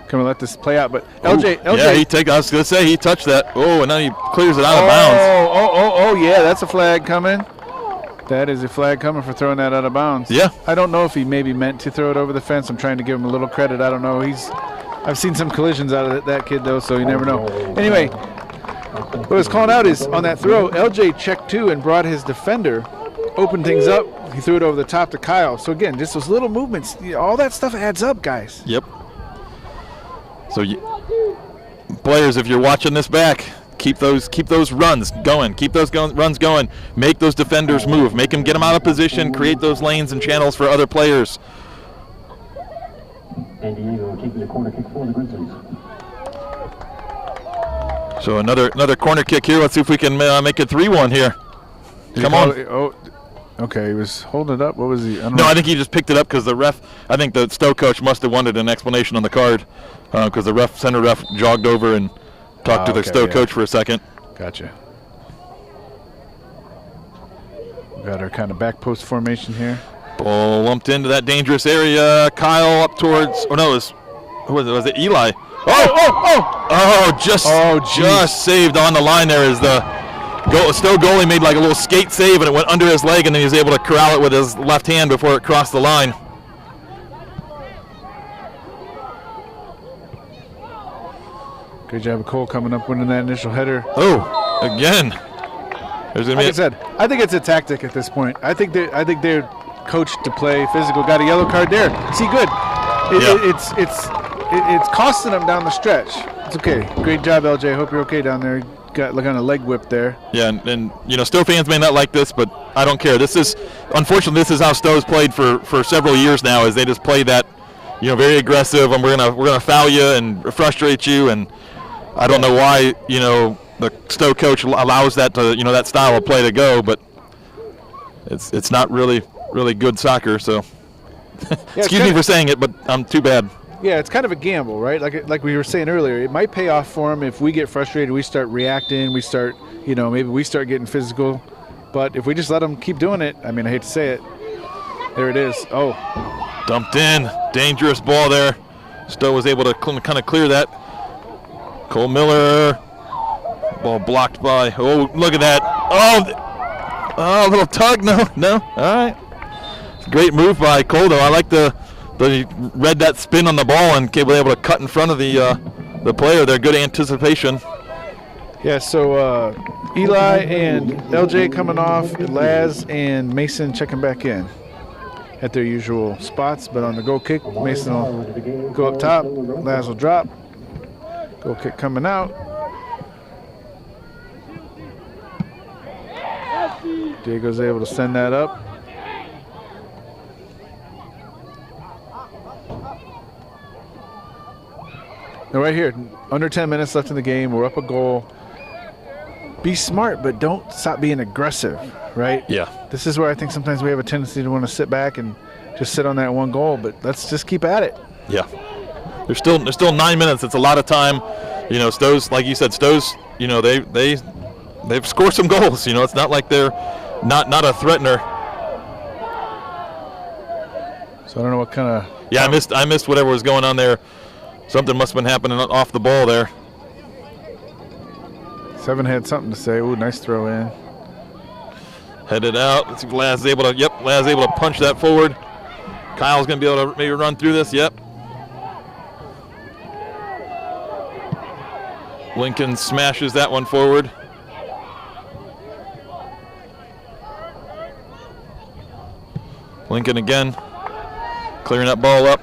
Can we let this play out? But LJ. Yeah, I was going to say he touched that. Oh, and now he clears it out of bounds. Oh, yeah, that's a flag coming. That is a flag coming for throwing that out of bounds. Yeah. I don't know if he maybe meant to throw it over the fence. I'm trying to give him a little credit. I don't know. I've seen some collisions out of that kid, though, so you never know. Anyway, what I was calling out is on that throw, LJ checked too and brought his defender, opened things up. He threw it over the top to Kyle. So, again, just those little movements, all that stuff adds up, guys. Yep. So, players, if you're watching this back, keep those runs going. Keep those runs going. Make those defenders move. Make them get them out of position. Create those lanes and channels for other players. San Diego taking a corner kick for the Grizzlies. So another corner kick here. Let's see if we can make it 3-1 here. Come on. Okay, he was holding it up. What was he? I think he just picked it up because the ref, I think the Stow coach must have wanted an explanation on the card because the center ref jogged over and talked to the Stow coach for a second. Gotcha. We got our kind of back post formation here. Ball lumped into that dangerous area. Kyle up towards, was it Eli? Just saved on the line there as the Stow goalie made like a little skate save and it went under his leg and then he was able to corral it with his left hand before it crossed the line. Good job of Cole coming up, winning that initial header. Oh, again. Like I said, I think it's a tactic at this point. I think they're coached to play physical. Got a yellow card there. See, good. It's costing them down the stretch. It's okay. Great job, LJ. Hope you're okay down there. Got like on a leg whip there. Yeah, and Stow fans may not like this, but I don't care. Unfortunately, this is how Stow's played for several years now. Is they just play that, very aggressive, and we're gonna foul you and frustrate you, and I don't know why the Stow coach allows that to that style of play to go, but it's not really good soccer. So excuse me for saying it, but I'm too bad. Yeah, it's kind of a gamble, right? Like we were saying earlier, it might pay off for them if we get frustrated, we start reacting, we start, maybe we start getting physical. But if we just let them keep doing it, I hate to say it, there it is. Oh. Dumped in. Dangerous ball there. Stow was able to kind of clear that. Cole Miller. Ball blocked by. Oh, look at that. Oh, a little tug. No. All right. Great move by Cole, though. I like he read that spin on the ball and was able to cut in front of the player there. Good anticipation. Yeah, so Eli and LJ coming off, Laz and Mason checking back in at their usual spots, but on the goal kick, Mason will go up top, Laz will drop. Goal kick coming out. Diego's able to send that up. Now right here, under 10 minutes left in the game, we're up a goal. Be smart, but don't stop being aggressive, right? Yeah. This is where I think sometimes we have a tendency to want to sit back and just sit on that one goal, but let's just keep at it. Yeah. There's still 9 minutes. It's a lot of time. Stow's, like you said, they've scored some goals. It's not like they're not a threatener. So I don't know what kind of. Yeah, I missed whatever was going on there. Something must have been happening off the ball there. 7 had something to say. Ooh, nice throw in. Headed out. Let's see if Laz is able to. Yep, Laz is able to punch that forward. Kyle's going to be able to maybe run through this. Yep. Lincoln smashes that one forward. Lincoln again, clearing that ball up.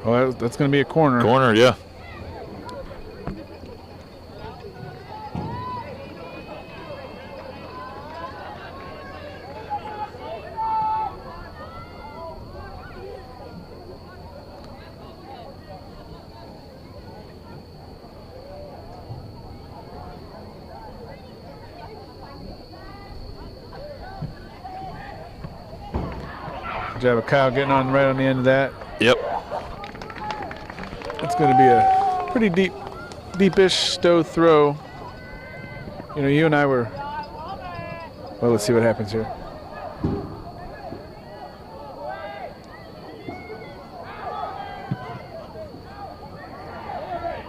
Well, that's going to be a corner. Corner, yeah. Good job of Kyle getting on right on the end of that. Yep. It's going to be a pretty deepish Stow throw. You know, you and I were. Well, let's see what happens here.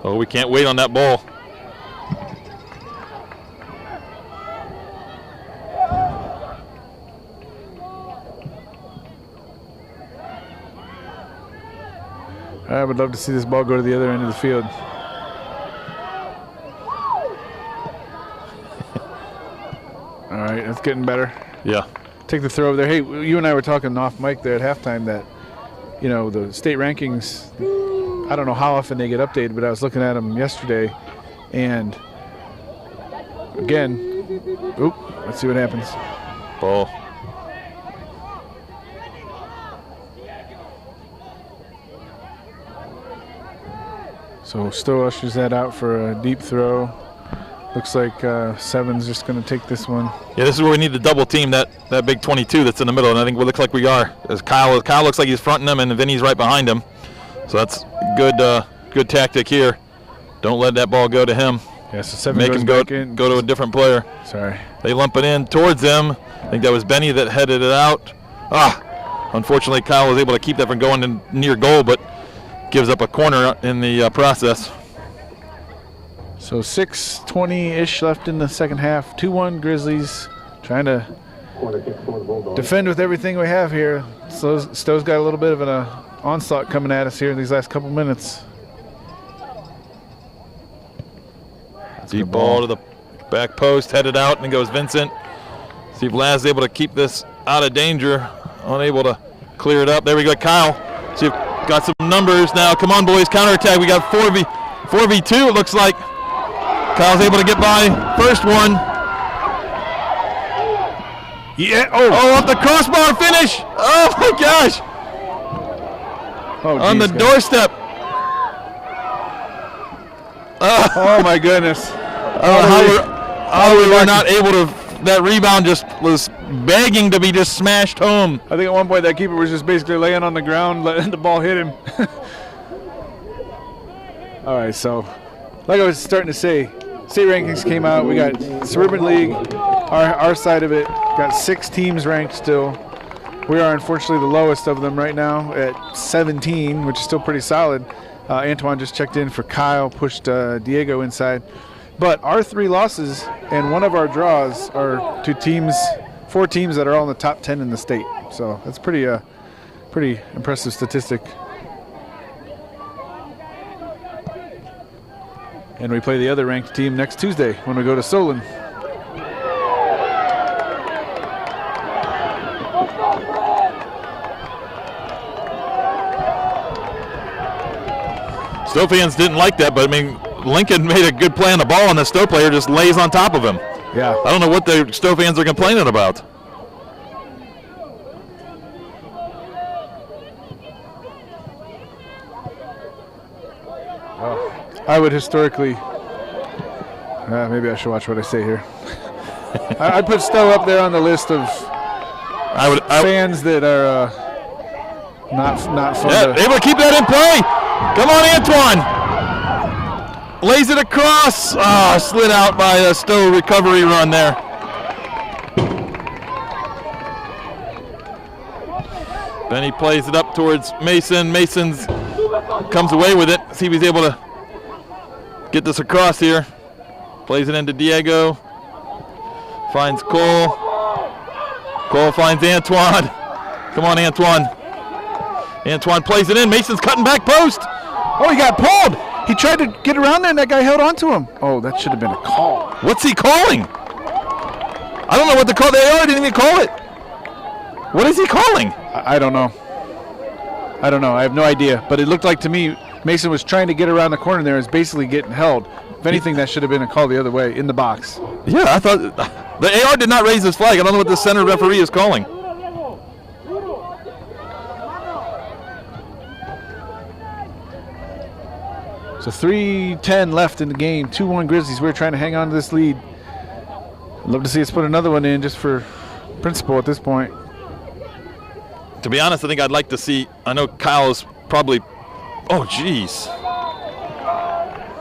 Oh, we can't wait on that ball. I would love to see this ball go to the other end of the field. All right, that's getting better. Yeah. Take the throw over there. Hey, you and I were talking off mic there at halftime that, you know, the state rankings, I don't know how often they get updated, but I was looking at them yesterday. And, again, oop, let's see what happens. Ball. So Stow ushers that out for a deep throw. Looks like 7's just going to take this one. Yeah, this is where we need to double team that big 22 that's in the middle, and I think we look like we are. As Kyle looks like he's fronting him, and Vinny's right behind him. So that's good tactic here. Don't let that ball go to him. Yeah, so 7 Make goes him back in. go to a different player. Sorry. They lump it in towards him. I think that was Benny that headed it out. Unfortunately, Kyle was able to keep that from going in near goal, but gives up a corner in the process. So 6:20-ish left in the second half. 2-1 Grizzlies, trying to defend with everything we have here. Stow's got a little bit of an onslaught coming at us here in these last couple minutes. Deep ball to the back post, headed out, and goes Vincent. See if Laz is able to keep this out of danger. Unable to clear it up. There we go, Kyle. See if got some numbers now. Come on, boys, counterattack. We got 4v2, it looks like. Kyle's able to get by first one. Yeah. Oh, up the crossbar finish. Oh my gosh. Oh, on the doorstep. Oh my goodness. How we were not able to. That rebound just was begging to be just smashed home. I think at one point that keeper was just basically laying on the ground, letting the ball hit him. All right, so like I was starting to say, state rankings came out. We got Suburban League, our side of it, got 6 teams ranked still. We are unfortunately the lowest of them right now at 17, which is still pretty solid. Antoine just checked in for Kyle, pushed Diego inside. But our 3 losses and one of our draws are to 4 teams that are all in the top 10 in the state. So that's pretty impressive statistic. And we play the other ranked team next Tuesday when we go to Solon. Stow fans didn't like that, but I mean, Lincoln made a good play on the ball, and the Stow player just lays on top of him. Yeah. I don't know what the Stow fans are complaining about. I would historically. Maybe I should watch what I say here. I'd put Stow up there on the list of fans that are not fun. Yeah, able to keep that in play. Come on, Antoine. Lays it across. Slid out by a Stow recovery run there. Then he plays it up towards Mason. Mason's comes away with it. See if he's able to get this across here. Plays it into Diego. Finds Cole. Cole finds Antoine. Come on, Antoine. Antoine plays it in. Mason's cutting back post. Oh, he got pulled. He tried to get around there, and that guy held on to him. Oh, that should have been a call. What's he calling? I don't know what the call. They didn't even call it. What is he calling? I don't know. I have no idea. But it looked like to me Mason was trying to get around the corner there and is basically getting held. If anything, that should have been a call the other way in the box. Yeah, I thought the AR did not raise his flag. I don't know what the center referee is calling. So 3:10 left in the game. 2-1 Grizzlies. We're trying to hang on to this lead. I'd love to see us put another one in just for principle at this point. To be honest, I think I'd like to see. I know Kyle is probably. Oh, jeez.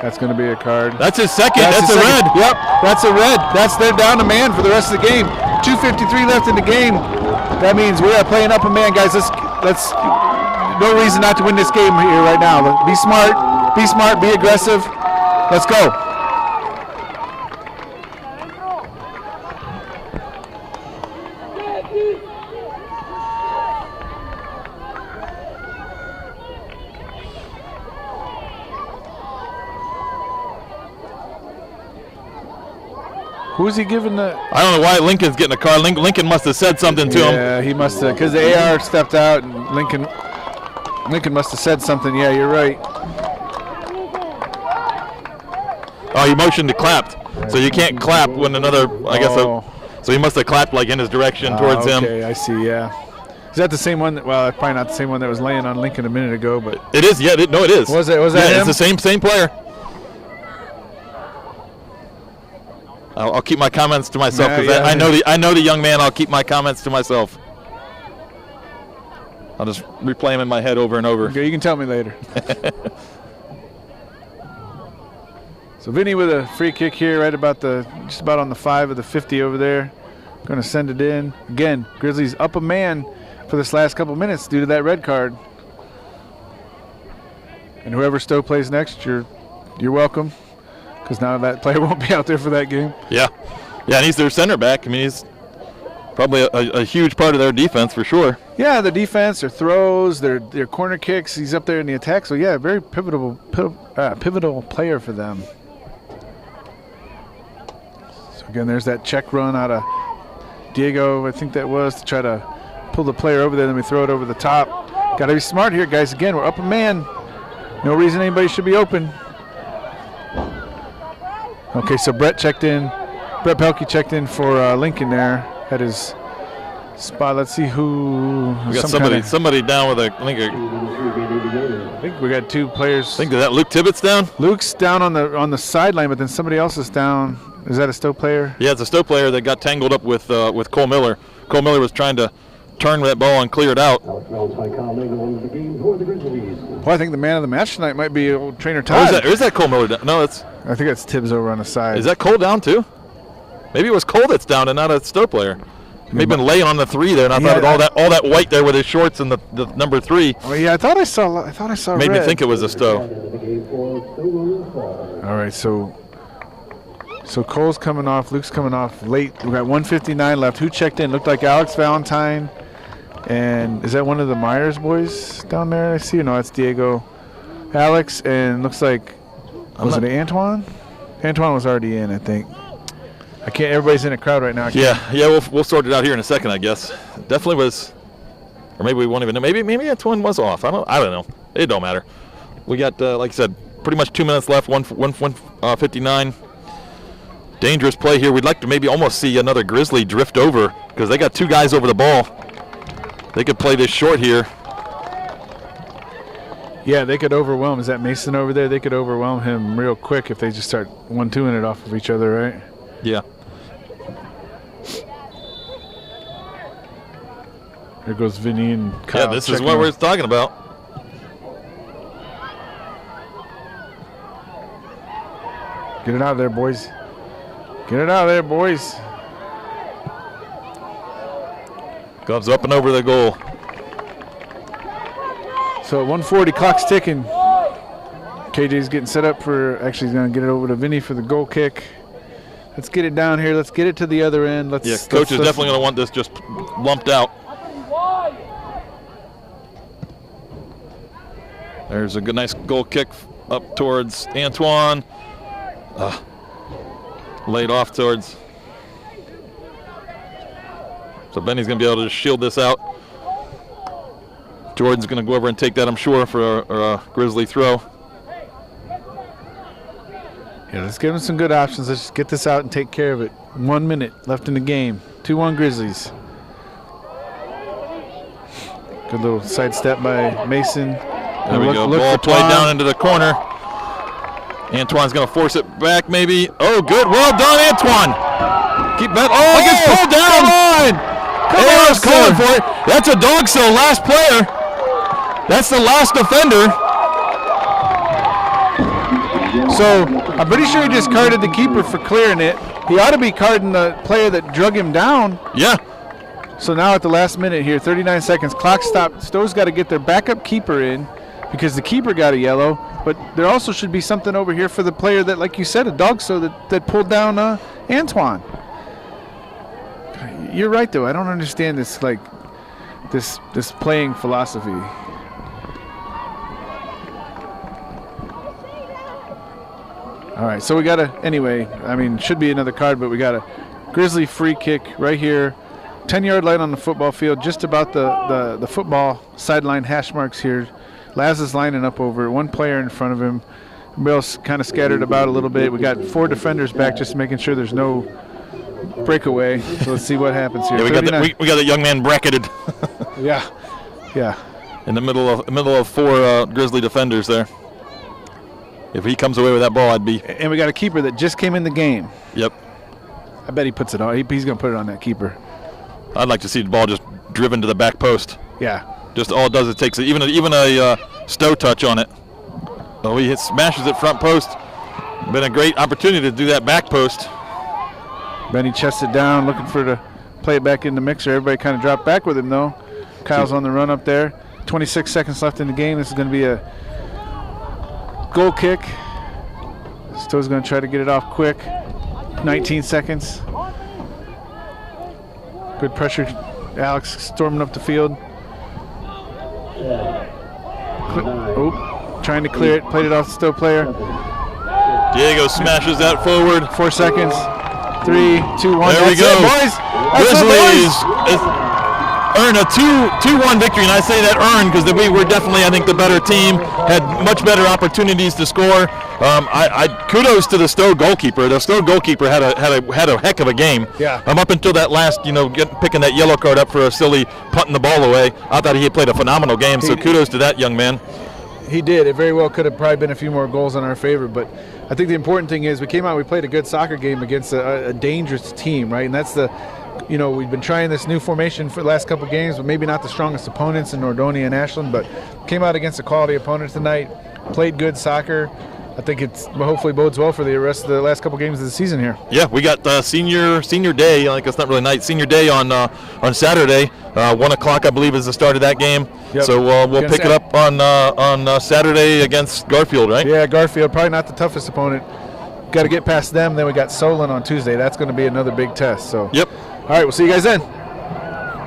That's going to be a card. That's his second. That's a red. Yep, that's a red. They're down a man for the rest of the game. 2:53 left in the game. That means we are playing up a man, guys. Let's. No reason not to win this game here right now. Be smart. Be smart. Be aggressive. Let's go. Who's he giving the? I don't know why Lincoln's getting a card. Lincoln must have said something to him. Yeah, he must have, because the AR stepped out and Lincoln must have said something. Yeah, you're right. Oh, he motioned to clapped. So you can't clap when another, I guess. So he must have clapped like in his direction towards him. Okay, I see, yeah. Is that the same one? Well, probably not the same one that was laying on Lincoln a minute ago, but. It is, yeah. No, it is. Was that him? It's the same player. I'll keep my comments to myself because I know the young man. I'll keep my comments to myself. I'll just replay him in my head over and over. Okay, you can tell me later. So Vinny with a free kick here, right about just about on the 5 of the 50 over there. Going to send it in again. Grizzlies up a man for this last couple minutes due to that red card. And whoever Stow plays next, you're welcome. Because now that player won't be out there for that game. Yeah, and he's their center back. I mean, he's probably a huge part of their defense for sure. Yeah, the defense, their throws, their corner kicks. He's up there in the attack. So, yeah, very pivotal player for them. So, again, there's that check run out of Diego, I think that was, to try to pull the player over there. Then we throw it over the top. Got to be smart here, guys. Again, we're up a man. No reason anybody should be open. Okay, so Brett Pelkey checked in for Lincoln there at his spot. Let's see who. We got somebody down with I think we got two players. I think that Luke Tibbetts down. Luke's down on the sideline, but then somebody else is down. Is that a Stow player? Yeah, it's a Stow player that got tangled up with Cole Miller. Cole Miller was trying to turn that ball and clear it out. Well, I think the man of the match tonight might be old trainer Todd. Is that Cole Miller down? No, I think that's Tibbs over on the side. Is that Cole down too? Maybe it was Cole that's down and not a Stow player. Maybe been laying on the 3 there, and I thought all that white there with his shorts and the number 3. Oh yeah, I thought I saw Made red. me think it was a Stow. All right, so Cole's coming off, Luke's coming off late. We got 1:59 left. Who checked in? Looked like Alex Valentine. And is that one of the Myers boys down there? I see. No, that's Diego, Alex, and looks like was it Antoine? Antoine was already in, I think. I can't. Everybody's in a crowd right now. Yeah. We'll sort it out here in a second, I guess. Definitely was, or maybe we won't even know. Maybe Antoine was off. I don't know. It don't matter. We got like I said, pretty much 2 minutes left. 1:59. Dangerous play here. We'd like to maybe almost see another Grizzly drift over because they got 2 guys over the ball. They could play this short here. Yeah, they could overwhelm. Is that Mason over there? They could overwhelm him real quick if they just start 1-2ing it off of each other, right? Yeah. There goes Vinny and Kyle. Yeah, this is what we're talking about. Get it out of there, boys. Get it out of there, boys. Gloves up and over the goal. So at 1:40, clock's ticking. KJ's getting set up for, actually he's going to get it over to Vinny for the goal kick. Let's get it down here. Let's get it to the other end. Coach is definitely going to want this just lumped out. There's a good, nice goal kick up towards Antoine. Laid off towards. So Benny's going to be able to shield this out. Jordan's going to go over and take that, I'm sure, for a Grizzly throw. Yeah, let's give them some good options. Let's just get this out and take care of it. 1 minute left in the game. 2-1 Grizzlies. Good little sidestep by Mason. There we go. Ball played down into the corner. Antoine's going to force it back, maybe. Oh, good. Well done, Antoine. Keep that. Oh, it gets pulled down. Come on, calling for it. That's a dog show. Last player. That's the last defender. So I'm pretty sure he just carded the keeper for clearing it. He ought to be carding the player that drug him down. Yeah. So now at the last minute here, 39 seconds, clock stopped. Stow's got to get their backup keeper in because the keeper got a yellow. But there also should be something over here for the player that, like you said, a dog show that pulled down Antoine. You're right, though. I don't understand this, like, this playing philosophy. All right, so we got anyway, I mean, should be another card, but we got a Grizzly free kick right here. 10-yard line on the football field, just about the football sideline hash marks here. Laz is lining up over one player in front of him. Everybody else kind of scattered about a little bit. We got 4 defenders back, just making sure there's no breakaway. So let's see what happens here. Yeah, we got the young man bracketed. Yeah. In the middle of 4 Grizzly defenders there. If he comes away with that ball, I'd be. And we got a keeper that just came in the game. Yep. I bet he puts it on. He's going to put it on that keeper. I'd like to see the ball just driven to the back post. Yeah. Just all it does, it takes even a Stow touch on it. Oh, he smashes it front post. Been a great opportunity to do that back post. Benny chests it down, looking to play it back in the mixer. Everybody kind of dropped back with him, though. Kyle's on the run up there. 26 seconds left in the game. This is going to be a goal kick. Stow's going to try to get it off quick. 19 seconds. Good pressure. Alex storming up the field. Trying to clear it. Played it off the Stow player. Diego smashes that forward. 4 seconds. 3, 2, 1. There we go. Boys. Grizzlies earn a 2-1 victory, and I say that earned because we were definitely, I think, the better team. Had much better opportunities to score. I kudos to the Stow goalkeeper. The Stow goalkeeper had a heck of a game. Yeah. Up until that last, picking that yellow card up for a silly punting the ball away. I thought he had played a phenomenal game. So kudos to that young man. He did. It very well could have probably been a few more goals in our favor, but I think the important thing is we came out, we played a good soccer game against a dangerous team, right? And that's we've been trying this new formation for the last couple games, but maybe not the strongest opponents in Nordonia and Ashland, but came out against a quality opponent tonight, played good soccer. I think it's hopefully bodes well for the rest of the last couple games of the season here. Yeah, we got senior day. Like it's not really night. Senior day on Saturday. 1 o'clock, I believe, is the start of that game. Yep. So we'll pick it up on Saturday against Garfield, right? Yeah, Garfield, probably not the toughest opponent. Got to get past them. Then we got Solon on Tuesday. That's going to be another big test. So. Yep. All right, we'll see you guys then.